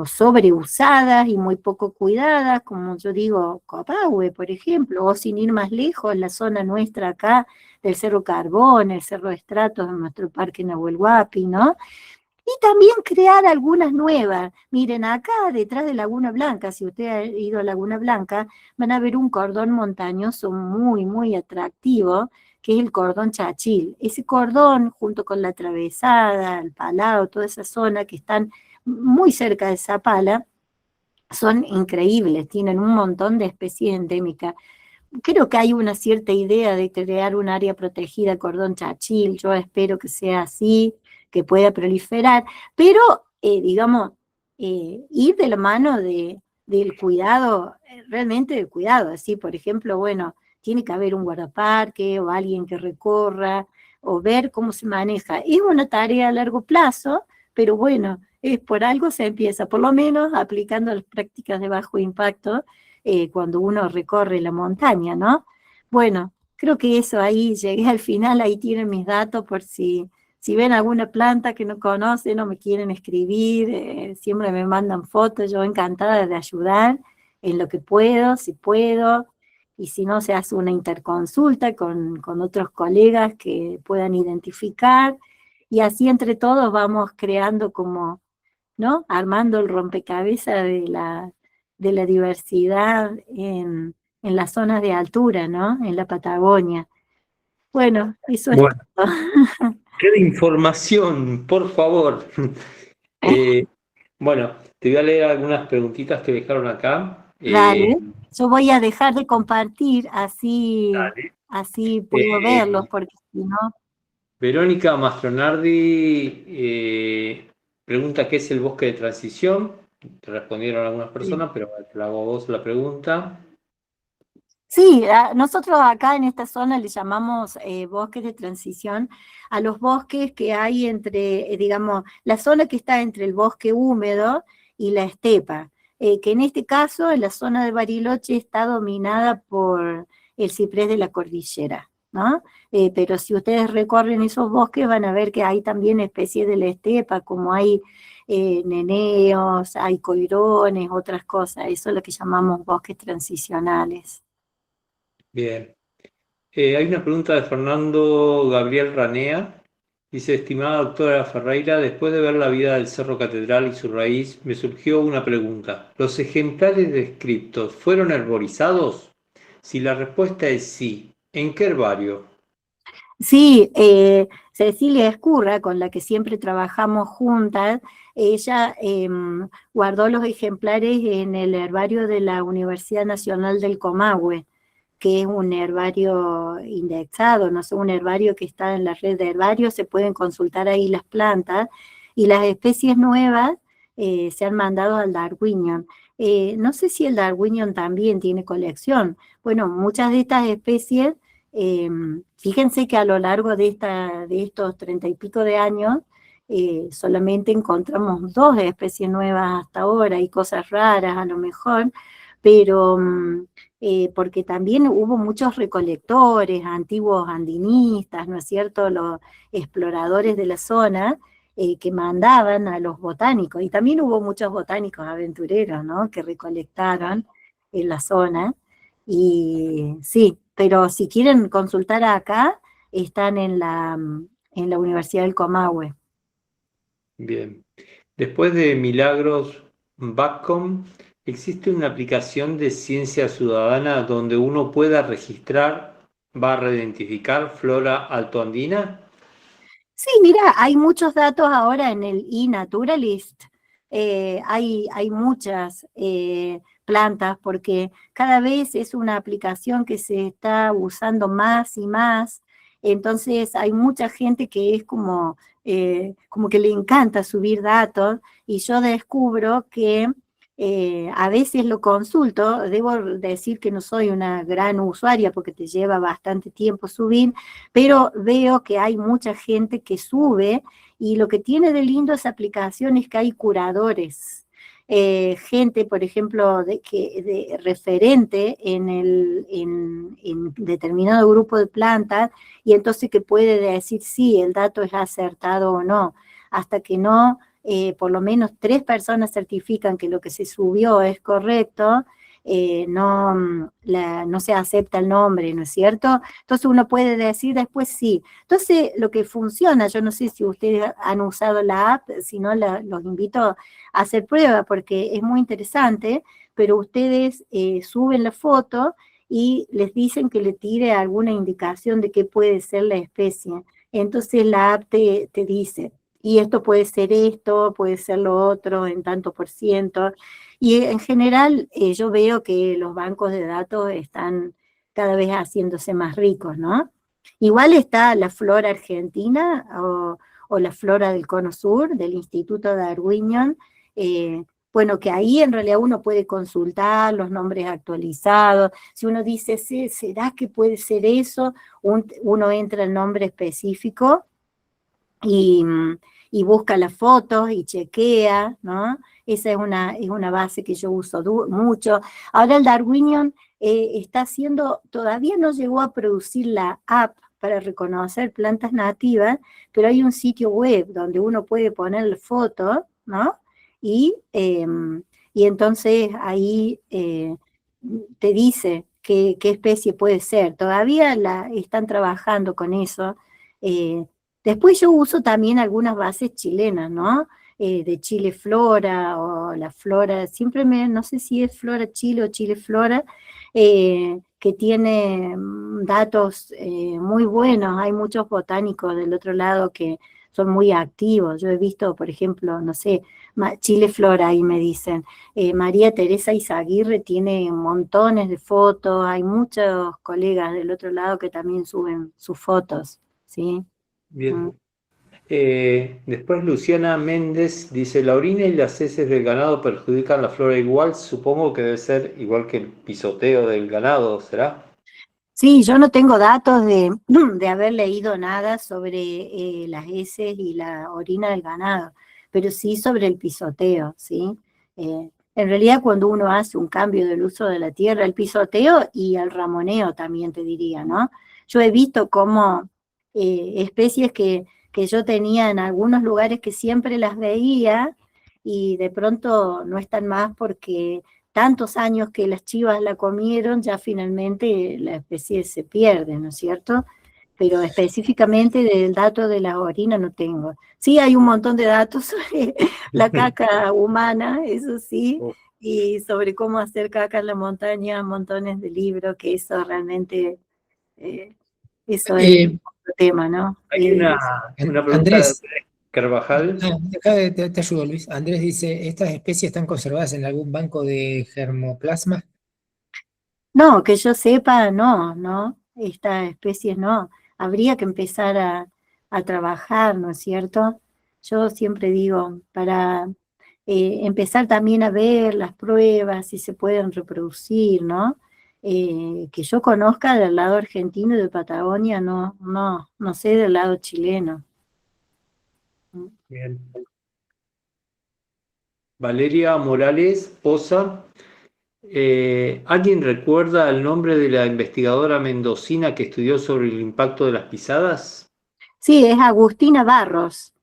sobreusadas y muy poco cuidadas, como yo digo, Copahue, por ejemplo, o sin ir más lejos, la zona nuestra acá del Cerro Carbón, el Cerro Estratos, en nuestro parque Nahuel Huapi, ¿no? Y también crear algunas nuevas. Miren, acá detrás de Laguna Blanca, si usted ha ido a Laguna Blanca, van a ver un cordón montañoso muy, muy atractivo, que es el cordón Chachil. Ese cordón, junto con la Travesada, el Palao, toda esa zona que están muy cerca de Zapala, son increíbles, tienen un montón de especies endémicas. Creo que hay una cierta idea de crear un área protegida cordón Chachil, yo espero que sea así, que pueda proliferar, pero digamos, ir de la mano del cuidado, realmente del cuidado, así, por ejemplo, bueno, tiene que haber un guardaparque o alguien que recorra, o ver cómo se maneja. Es una tarea a largo plazo, pero bueno, por algo se empieza, por lo menos aplicando las prácticas de bajo impacto, cuando uno recorre la montaña, ¿no? Bueno, creo que eso ahí, llegué al final, ahí tienen mis datos por si ven alguna planta que no conocen o me quieren escribir, siempre me mandan fotos, yo encantada de ayudar en lo que puedo, si puedo, y si no se hace una interconsulta con otros colegas que puedan identificar, y así entre todos vamos creando como, ¿no? Armando el rompecabezas de la diversidad en las zonas de altura, ¿no? En la Patagonia. Bueno, eso es Bueno, todo. ¿qué de información, por favor? Bueno, te voy a leer algunas preguntitas que dejaron acá. Dale, yo voy a dejar de compartir, así puedo verlos, porque si no... Verónica Mastronardi pregunta qué es el bosque de transición. Te respondieron algunas personas, pero te la hago a vos la pregunta. Sí, nosotros acá en esta zona le llamamos bosques de transición a los bosques que hay entre, digamos, la zona que está entre el bosque húmedo y la estepa, que en este caso en la zona de Bariloche está dominada por el ciprés de la cordillera, ¿no? Pero si ustedes recorren esos bosques van a ver que hay también especies de la estepa, como hay neneos, hay coirones, otras cosas, eso es lo que llamamos bosques transicionales. Bien. Hay una pregunta de Fernando Gabriel Ranea. Dice, estimada doctora Ferreira, después de ver la vida del Cerro Catedral y su raíz, me surgió una pregunta. ¿Los ejemplares descriptos fueron herborizados? Si la respuesta es sí, ¿en qué herbario? Sí, Cecilia Escurra, con la que siempre trabajamos juntas, ella guardó los ejemplares en el herbario de la Universidad Nacional del Comahue, que es un herbario indexado, no sé, un herbario que está en la red de herbarios, se pueden consultar ahí las plantas, y las especies nuevas se han mandado al Darwinion. No sé si el Darwinion también tiene colección. Bueno, muchas de estas especies, fíjense que a lo largo de estos 30 y pico de años, solamente encontramos 2 especies nuevas hasta ahora, y cosas raras a lo mejor, pero porque también hubo muchos recolectores, antiguos andinistas, ¿no es cierto?, los exploradores de la zona, que mandaban a los botánicos, y también hubo muchos botánicos aventureros, ¿no?, que recolectaron en la zona, y sí, pero si quieren consultar acá, están en la Universidad del Comahue. Bien. Después de Milagros Baccom, ¿existe una aplicación de ciencia ciudadana donde uno pueda registrar, /identificar flora altoandina? Sí, mira, hay muchos datos ahora en el eNaturalist. Hay muchas plantas porque cada vez es una aplicación que se está usando más y más. Entonces hay mucha gente que es como que le encanta subir datos y yo descubro que a veces lo consulto. Debo decir que no soy una gran usuaria porque te lleva bastante tiempo subir, pero veo que hay mucha gente que sube y lo que tiene de lindo esa aplicación es que hay curadores. Gente, por ejemplo, de referente en determinado grupo de plantas, y entonces que puede decir si el dato es acertado o no, hasta que no, por lo menos 3 personas certifican que lo que se subió es correcto. No se acepta el nombre, ¿no es cierto? Entonces uno puede decir después sí. Entonces lo que funciona, yo no sé si ustedes han usado la app, si no los invito a hacer prueba porque es muy interesante, pero ustedes suben la foto y les dicen que le tire alguna indicación de qué puede ser la especie. Entonces la app te dice, y esto puede ser lo otro en tanto por ciento. Y en general yo veo que los bancos de datos están cada vez haciéndose más ricos, ¿no? Igual está la flora argentina o la flora del Cono Sur, del Instituto Darwinian, bueno, que ahí en realidad uno puede consultar los nombres actualizados. Si uno dice, "Sí, ¿será que puede ser eso?", uno entra el nombre específico y, y busca las fotos y chequea, ¿no? Esa es una base que yo uso mucho. Ahora el Darwinian está haciendo, todavía no llegó a producir la app para reconocer plantas nativas, pero hay un sitio web donde uno puede poner fotos, ¿no? Y entonces ahí te dice qué especie puede ser. Todavía están trabajando con eso. eh, Después yo uso también algunas bases chilenas, ¿no? De Chile Flora o la Flora, no sé si es Flora Chile o Chile Flora, que tiene datos muy buenos. Hay muchos botánicos del otro lado que son muy activos. Yo he visto, por ejemplo, no sé, Chile Flora, ahí me dicen. María Teresa Izaguirre tiene montones de fotos. Hay muchos colegas del otro lado que también suben sus fotos, ¿sí? Bien. Después Luciana Méndez dice, la orina y las heces del ganado perjudican la flora igual, supongo que debe ser igual que el pisoteo del ganado, ¿será? Sí, yo no tengo datos de haber leído nada sobre las heces y la orina del ganado, pero sí sobre el pisoteo, ¿sí? En realidad cuando uno hace un cambio del uso de la tierra, el pisoteo y el ramoneo también te diría, ¿no? Yo he visto cómo especies que yo tenía en algunos lugares que siempre las veía y de pronto no están más porque tantos años que las chivas la comieron, ya finalmente la especie se pierde, ¿no es cierto? Pero específicamente del dato de la orina no tengo. Sí hay un montón de datos sobre la caca humana, eso sí, Oh. y sobre cómo hacer caca en la montaña, montones de libros, que eso realmente, eso es Eh, otro tema, ¿no? Hay una pregunta de Andrés, Andrés Carvajal. acá te ayudo, Luis. Andrés dice, ¿estas especies están conservadas en algún banco de germoplasma? No, que yo sepa, no, estas especies no. Habría que empezar a trabajar, ¿no es cierto? Yo siempre digo, para empezar también a ver las pruebas, si se pueden reproducir, ¿no? Que yo conozca del lado argentino y de Patagonia, no sé del lado chileno. Bien. Valeria Morales Poza. ¿Alguien recuerda el nombre de la investigadora mendocina que estudió sobre el impacto de las pisadas? Sí, es Agustina Barros,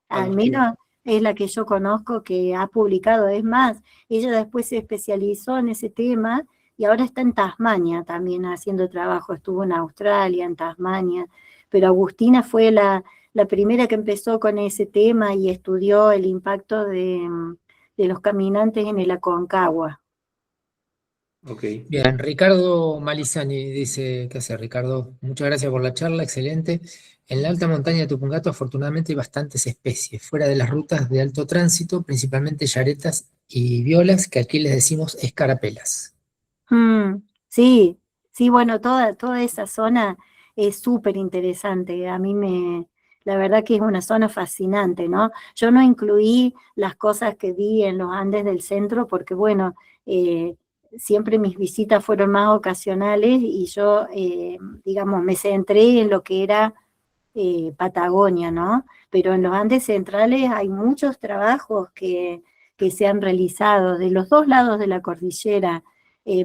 al Agustín. menos es la que yo conozco que ha publicado. Es más, ella después se especializó en ese tema y ahora está en Tasmania también haciendo trabajo. Estuvo en Australia, en Tasmania, pero Agustina fue la primera que empezó con ese tema y estudió el impacto de los caminantes en el Aconcagua. Ok. Bien, Ricardo Malizani dice, ¿qué hace Ricardo? Muchas gracias por la charla, excelente. En la alta montaña de Tupungato afortunadamente hay bastantes especies, fuera de las rutas de alto tránsito, principalmente yaretas y violas, que aquí les decimos escarapelas. Sí, sí, bueno, toda esa zona es súper interesante. La verdad que es una zona fascinante, ¿no? Yo no incluí las cosas que vi en los Andes del centro porque, bueno, eh, siempre mis visitas fueron más ocasionales y yo, digamos, me centré en lo que era Patagonia, ¿no? Pero en los Andes centrales hay muchos trabajos que se han realizado de los dos lados de la cordillera,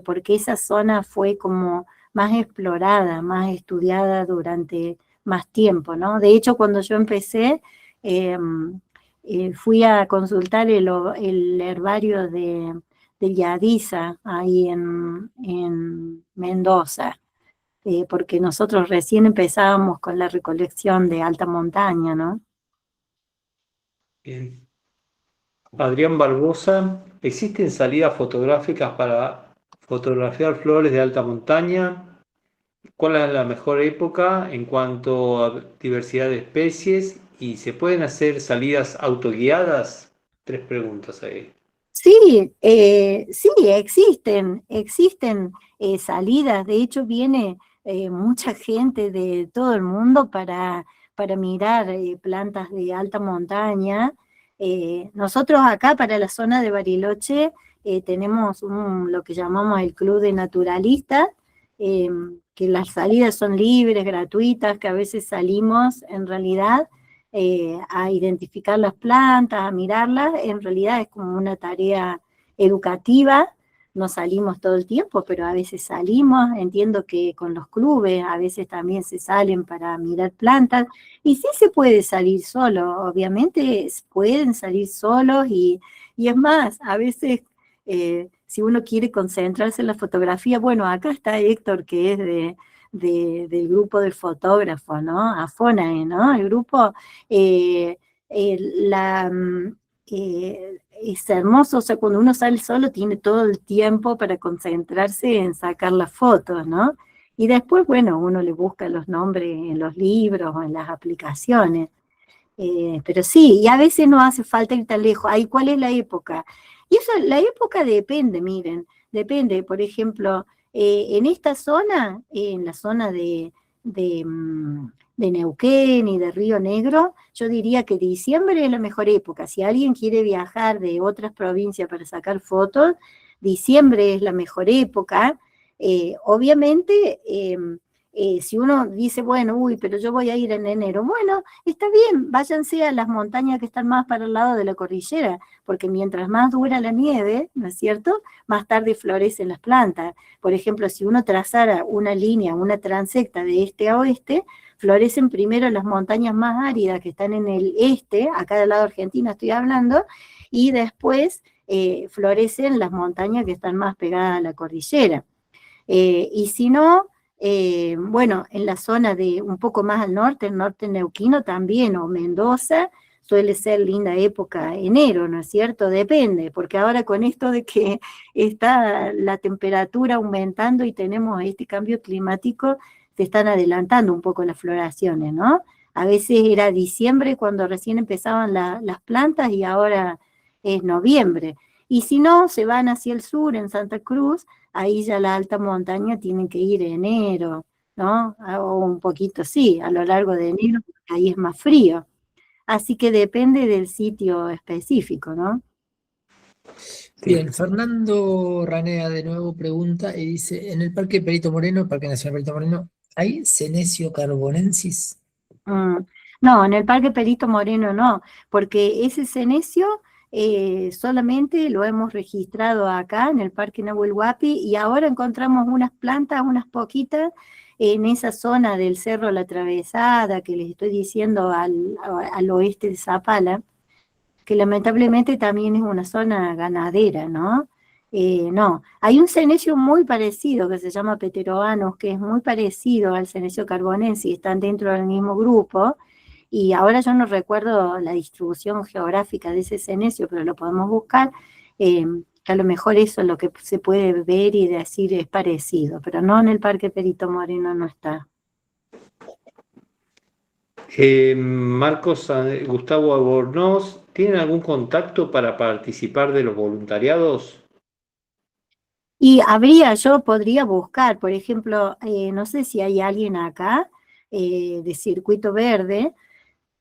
porque esa zona fue como más explorada, más estudiada durante más tiempo, ¿no? De hecho, cuando yo empecé, eh, fui a consultar el herbario de Yadiza, ahí en Mendoza, porque nosotros recién empezábamos con la recolección de alta montaña, ¿no? Bien. Adrián Barbosa, ¿existen salidas fotográficas para fotografiar flores de alta montaña? ¿Cuál es la mejor época en cuanto a diversidad de especies? ¿Y se pueden hacer salidas autoguiadas? Tres preguntas ahí. Sí, sí, existen salidas. De hecho, viene mucha gente de todo el mundo para mirar plantas de alta montaña. Nosotros acá para la zona de Bariloche tenemos lo que llamamos el Club de Naturalistas, eh, que las salidas son libres, gratuitas, que a veces salimos en realidad a identificar las plantas, a mirarlas. En realidad es como una tarea educativa. No salimos todo el tiempo, pero a veces salimos. Entiendo que con los clubes a veces también se salen para mirar plantas. Y sí se puede salir solo, obviamente pueden salir solos y es más, a veces si uno quiere concentrarse en la fotografía, bueno, acá está Héctor, que es del grupo de fotógrafos, ¿no? Afonae, ¿no? El grupo, eh, eh, la, mm, es hermoso, o sea, cuando uno sale solo tiene todo el tiempo para concentrarse en sacar las fotos, ¿no? Y después, bueno, uno le busca los nombres en los libros o en las aplicaciones. Pero sí, y a veces no hace falta ir tan lejos. Ahí, ¿cuál es la época? Y eso, la época depende, miren, depende. Por ejemplo, en esta zona, en la zona de Neuquén y de Río Negro, yo diría que diciembre es la mejor época. Si alguien quiere viajar de otras provincias para sacar fotos, diciembre es la mejor época. Obviamente, si uno dice, bueno, uy, pero yo voy a ir en enero, bueno, está bien, váyanse a las montañas que están más para el lado de la cordillera, porque mientras más dura la nieve, ¿no es cierto?, más tarde florecen las plantas. Por ejemplo, si uno trazara una línea, una transecta de este a oeste, florecen primero las montañas más áridas que están en el este, acá del lado argentino estoy hablando, y después florecen las montañas que están más pegadas a la cordillera. Y si no, bueno, en la zona de un poco más al norte, el norte neuquino también, o Mendoza, suele ser linda época enero, ¿no es cierto? Depende, porque ahora con esto de que está la temperatura aumentando y tenemos este cambio climático, se están adelantando un poco las floraciones, ¿no? A veces era diciembre cuando recién empezaban las plantas y ahora es noviembre. Y si no, se van hacia el sur, en Santa Cruz, ahí ya la alta montaña tienen que ir en enero, ¿no? O un poquito, sí, a lo largo de enero, porque ahí es más frío. Así que depende del sitio específico, ¿no? Bien, Fernando Ranea de nuevo pregunta y dice, en el Parque Perito Moreno, Parque Nacional Perito Moreno, ¿hay Senecio carbonensis? Mm, No, en el Parque Perito Moreno no, porque ese senecio solamente lo hemos registrado acá en el Parque Nahuel Huapi y ahora encontramos unas plantas, unas poquitas, en esa zona del Cerro La Atravesada, que les estoy diciendo al oeste de Zapala, que lamentablemente también es una zona ganadera, ¿no? No, hay un senecio muy parecido que se llama Peteroanus, que es muy parecido al senecio carbonense y están dentro del mismo grupo, y ahora yo no recuerdo la distribución geográfica de ese senecio, pero lo podemos buscar, que a lo mejor eso es lo que se puede ver y decir es parecido, pero no en el Parque Perito Moreno no está. Marcos, Gustavo Albornoz, ¿tienen algún contacto para participar de los voluntariados? Y yo podría buscar, por ejemplo, no sé si hay alguien acá de Circuito Verde,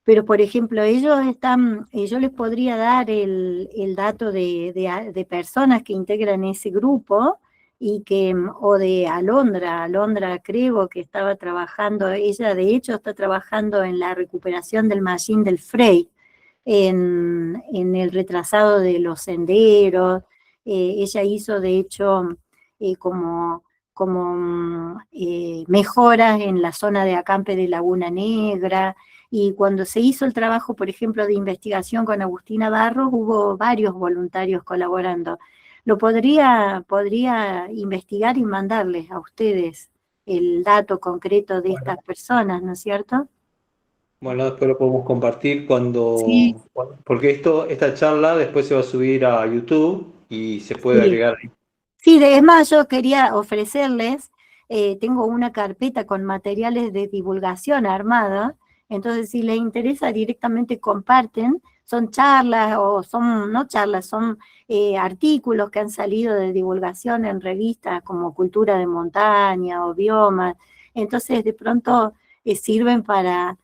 pero por ejemplo, ellos están, yo les podría dar el dato de personas que integran ese grupo, y que, o de Alondra Crego, que estaba trabajando, ella de hecho está trabajando en la recuperación del mallín del Frey, en el retrasado de los senderos. Ella hizo de hecho como mejoras en la zona de acampe de Laguna Negra, y cuando se hizo el trabajo, por ejemplo, de investigación con Agustina Barros, hubo varios voluntarios colaborando. Lo podría investigar y mandarles a ustedes el dato concreto de estas personas, ¿no es cierto? Bueno, después lo podemos compartir Sí, porque esta charla después se va a subir a YouTube y se puede sí. agregar ahí. Sí, es más, yo quería ofrecerles, tengo una carpeta con materiales de divulgación armada, entonces si les interesa directamente comparten, son charlas o son, no charlas, son artículos que han salido de divulgación en revistas como Cultura de Montaña o Biomas, entonces de pronto sirven para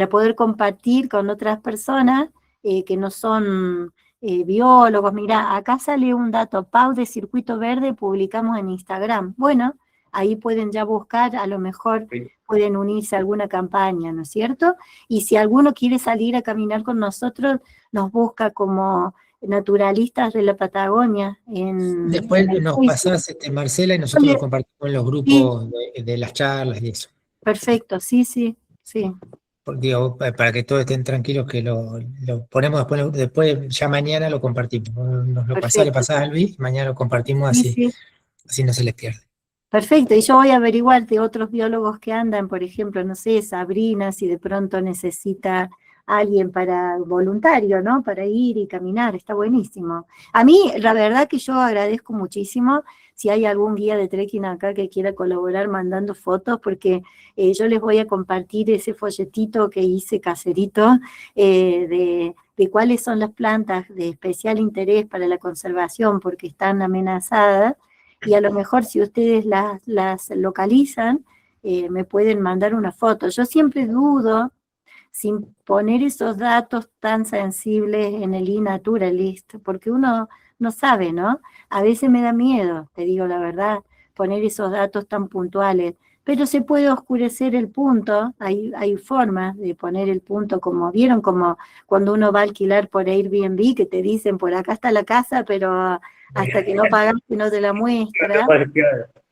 poder compartir con otras personas que no son biólogos. Mira, acá sale un dato, Pau de Circuito Verde, publicamos en Instagram. Bueno, ahí pueden ya buscar, a lo mejor pueden unirse a alguna campaña, ¿no es cierto? Y si alguno quiere salir a caminar con nosotros, nos busca como naturalistas de la Patagonia Después en el nos Facebook. pasás, Marcela, y nosotros lo compartimos en los Sí, grupos de las charlas y eso. perfecto, sí, sí, sí, Digo, para que todos estén tranquilos que lo ponemos después, ya mañana lo compartimos. Nos lo pasás, le perfecto. pasás a Luis, mañana lo compartimos Sí, así, sí. así no se les pierde. Perfecto, y yo voy a averiguar de otros biólogos que andan, por ejemplo, no sé, Sabrina, si de pronto necesita alguien para voluntario, ¿no? Para ir y caminar, está buenísimo. A mí, la verdad que yo agradezco muchísimo si hay algún guía de trekking acá que quiera colaborar mandando fotos, porque yo les voy a compartir ese folletito que hice caserito de cuáles son las plantas de especial interés para la conservación porque están amenazadas, y a lo mejor si ustedes las localizan, me pueden mandar una foto. Yo siempre dudo sin poner esos datos tan sensibles en el eNaturalist, porque uno no sabe, ¿no? A veces me da miedo, te digo la verdad, poner esos datos tan puntuales, pero se puede oscurecer el punto, hay formas de poner el punto, como vieron, como cuando uno va a alquilar por Airbnb, que te dicen, por acá está la casa, pero hasta que no pagaste no te la muestra.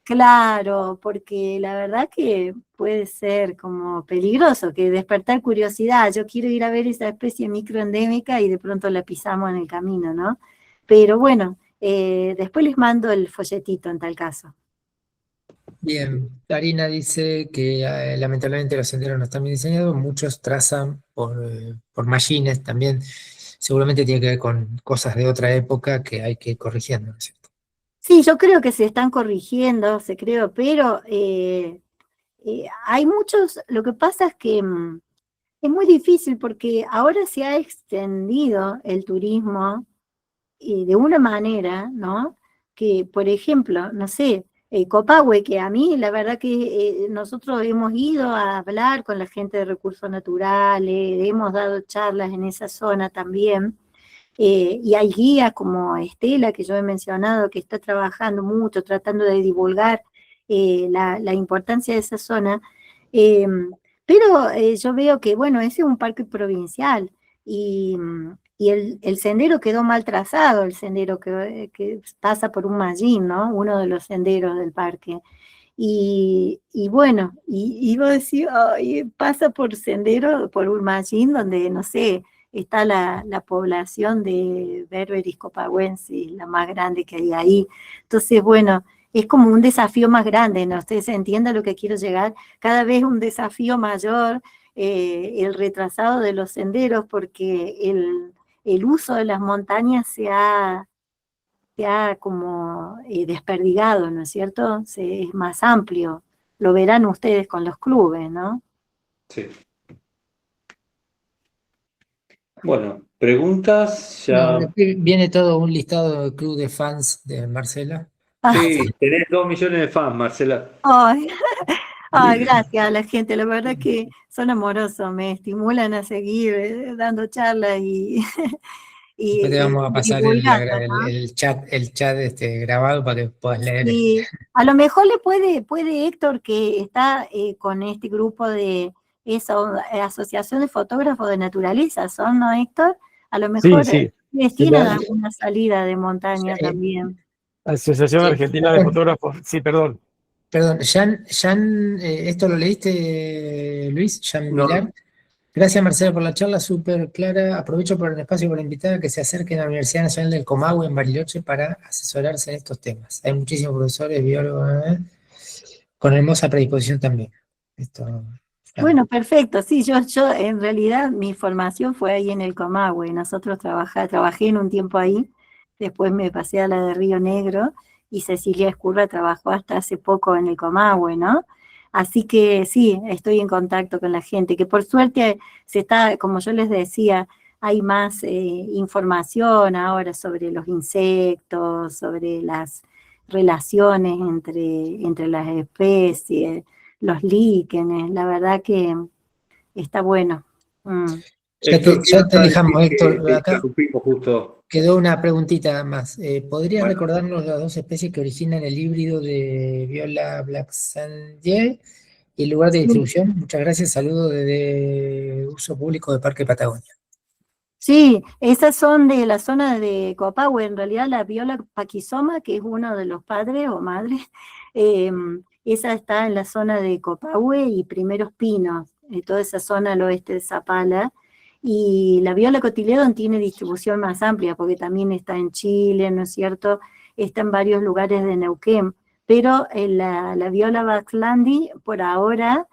Claro, porque la verdad que puede ser como peligroso, que despertar curiosidad, yo quiero ir a ver esa especie microendémica y de pronto la pisamos en el camino, ¿no? Pero bueno, después les mando el folletito en tal caso. Bien, Karina dice que lamentablemente los senderos no están bien diseñados, muchos trazan por mallines también, seguramente tiene que ver con cosas de otra época que hay que ir corrigiendo, ¿no es cierto? Sí, yo creo que se están corrigiendo, pero hay muchos, lo que pasa es que es muy difícil porque ahora se ha extendido el turismo de una manera, ¿no? Que, por ejemplo, no sé, Copahue, que a mí la verdad que nosotros hemos ido a hablar con la gente de recursos naturales, hemos dado charlas en esa zona también, y hay guías como Estela, que yo he mencionado, que está trabajando mucho, tratando de divulgar la importancia de esa zona, eh, pero yo veo que, bueno, ese es un parque provincial, y el sendero quedó mal trazado, el sendero que pasa por un mallín, ¿no? Uno de los senderos del parque. Y bueno, y vos decís, "Ay, pasa por sendero, por un mallín donde, no sé, está la población de berberis copahuensis, la más grande que hay ahí". Entonces, bueno, es como un desafío más grande, ¿no? Ustedes entienden a lo que quiero llegar, cada vez un desafío mayor, el retrasado de los senderos, porque el uso de las montañas se ha como desperdigado, ¿no es cierto? Es más amplio. Lo verán ustedes con los clubes, ¿no? Sí. Bueno, preguntas No, ya. después viene todo un listado del club de fans de Marcela. Ah, Sí, tenés 2 millones de fans, Marcela. ay, ay, gracias a la gente, la verdad que son amorosos, me estimulan a seguir dando charlas y, Después te y vamos a pasar divulgando, ¿no? el chat grabado para que puedas leer. Y a lo mejor le puede Héctor, que está con este grupo de esa Asociación de Fotógrafos de Naturaleza, ¿son, no, Héctor? A lo Sí, mejor sí. les De tienen la alguna salida de montaña Sí, también. Asociación sí. Argentina de Fotógrafos. Sí, perdón. Perdón, Jan, ¿esto lo leíste, Luis? Jan No, Vilar. Gracias, Marcela, por la charla súper clara. Aprovecho por el espacio para invitar a que se acerquen a la Universidad Nacional del Comahue en Bariloche para asesorarse en estos temas. Hay muchísimos profesores, biólogos, con hermosa predisposición también. Esto, Bueno, perfecto. Sí, yo en realidad mi formación fue ahí en el Comahue. Nosotros trabajé en un tiempo ahí, después me pasé a la de Río Negro y Cecilia Escurra trabajó hasta hace poco en el Comahue, ¿no? Así que sí, estoy en contacto con la gente, que por suerte se está, como yo les decía, hay más información ahora sobre los insectos, sobre las relaciones entre las especies, los líquenes, la verdad que está bueno. Mm. Héctor, ¿qué ya ibas te a decir dejamos, que Héctor. te Acá interrumpimos justo? quedó una preguntita más. ¿Podrías Bueno, recordarnos las dos especies que originan el híbrido de Viola Blacksandier y el lugar de Sí, distribución? Muchas gracias. Saludos desde uso público de Parque Patagonia. sí, esas son de la zona de Copahue, en realidad la Viola paquizoma, que es uno de los padres o madres, eh, esa está en la zona de Copahue y Primeros Pinos, toda esa zona al oeste de Zapala, y la Viola cotiledon tiene distribución más amplia, porque también está en Chile, ¿no es cierto? Está en varios lugares de Neuquén, pero la Viola Baxlandi, por ahora,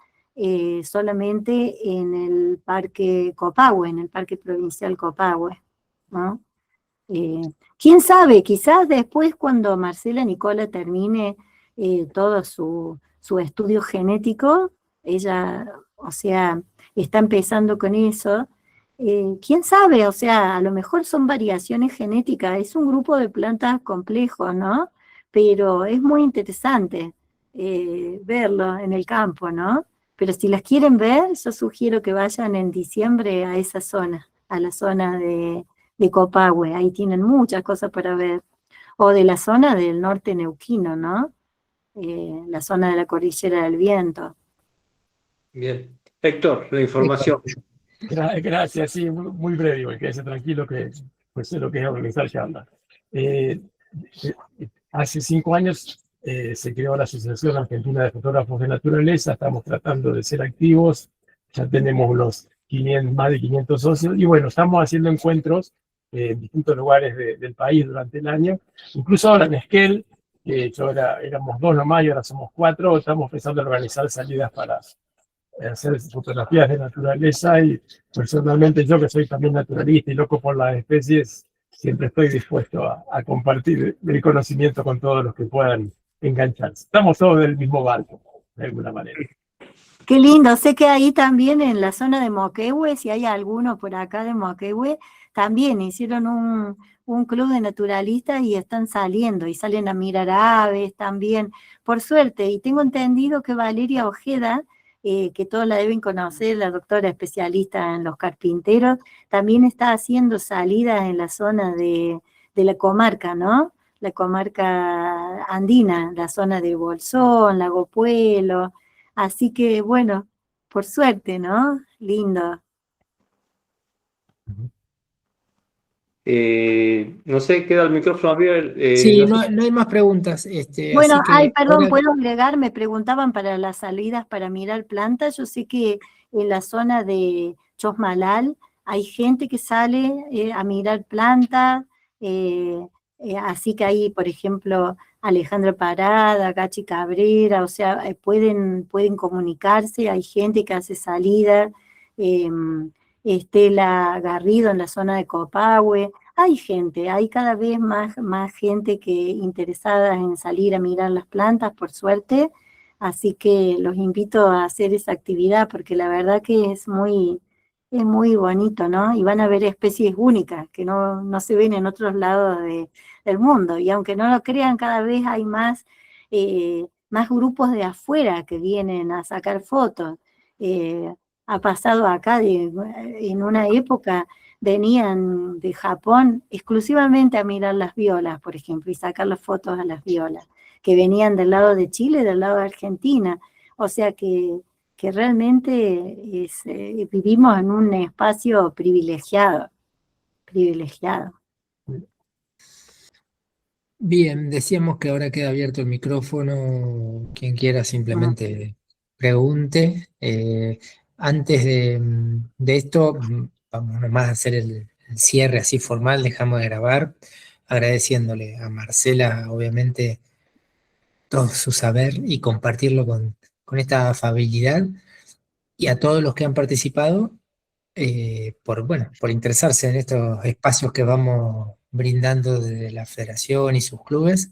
solamente en el Parque Copahue, en el Parque Provincial Copahue, ¿no? ¿Quién sabe? Quizás después cuando Marcela Nicola termine todo su estudio genético, ella, o sea, está empezando con eso. ¿Quién sabe? O sea, a lo mejor son variaciones genéticas, es un grupo de plantas complejo, ¿no? Pero es muy interesante verlo en el campo, ¿no? Pero si las quieren ver, yo sugiero que vayan en diciembre a esa zona, a la zona de Copahue, ahí tienen muchas cosas para ver, o de la zona del norte neuquino, ¿no? La zona de la Cordillera del Viento. bien. Héctor, la información. Gracias, sí, muy breve, igual, quédese tranquilo que pues sé lo que es organizar charlas. Eh, Hace 5 años se creó la Asociación Argentina de Fotógrafos de Naturaleza, estamos tratando de ser activos, ya tenemos más de 500 socios, y bueno, estamos haciendo encuentros en distintos lugares del país durante el año, incluso ahora en Esquel, que éramos 2 nomás y ahora somos 4, estamos empezando a organizar salidas para hacer fotografías de naturaleza y personalmente yo que soy también naturalista y loco por las especies, siempre estoy dispuesto a compartir el conocimiento con todos los que puedan engancharse. Estamos todos del mismo barco, de alguna manera. Qué lindo, sé que ahí también en la zona de Moquehue, si hay alguno por acá de Moquehue, también hicieron un club de naturalistas y están saliendo, y salen a mirar aves también, por suerte. Y tengo entendido que Valeria Ojeda, que todos la deben conocer, la doctora especialista en los carpinteros, también está haciendo salidas en la zona de la comarca, ¿no? La comarca andina, la zona de Bolsón, Lago Puelo. Así que, bueno, por suerte, ¿no? Lindo. No sé, queda el micrófono abierto. Sí, No sé. no hay más preguntas. Bueno, Así ay, que perdón, ahora, puedo agregar, me preguntaban para las salidas para mirar plantas. Yo sé que en la zona de Chosmalal hay gente que sale a mirar plantas, eh, así que ahí, por ejemplo, Alejandra Parada, Gachi Cabrera, o sea, pueden comunicarse, hay gente que hace salida, eh, Estela Garrido en la zona de Copahue. Hay gente, hay cada vez más gente que interesada en salir a mirar las plantas, por suerte, así que los invito a hacer esa actividad porque la verdad que es muy, Es muy bonito, ¿no? Y van a ver especies únicas que no se ven en otros lados del mundo. Y aunque no lo crean, cada vez hay más grupos de afuera que vienen a sacar fotos. Ha pasado acá, en una época venían de Japón exclusivamente a mirar las violas, por ejemplo, y sacar las fotos a las violas, que venían del lado de Chile y del lado de Argentina. O sea que realmente vivimos en un espacio privilegiado, privilegiado. Bien, decíamos que ahora queda abierto el micrófono. Quien quiera simplemente pregunte. Antes de esto, vamos nomás a hacer el cierre así formal, dejamos de grabar, agradeciéndole a Marcela, obviamente, todo su saber y compartirlo con esta afabilidad, y a todos los que han participado, bueno, por interesarse en estos espacios que vamos brindando desde la federación y sus clubes.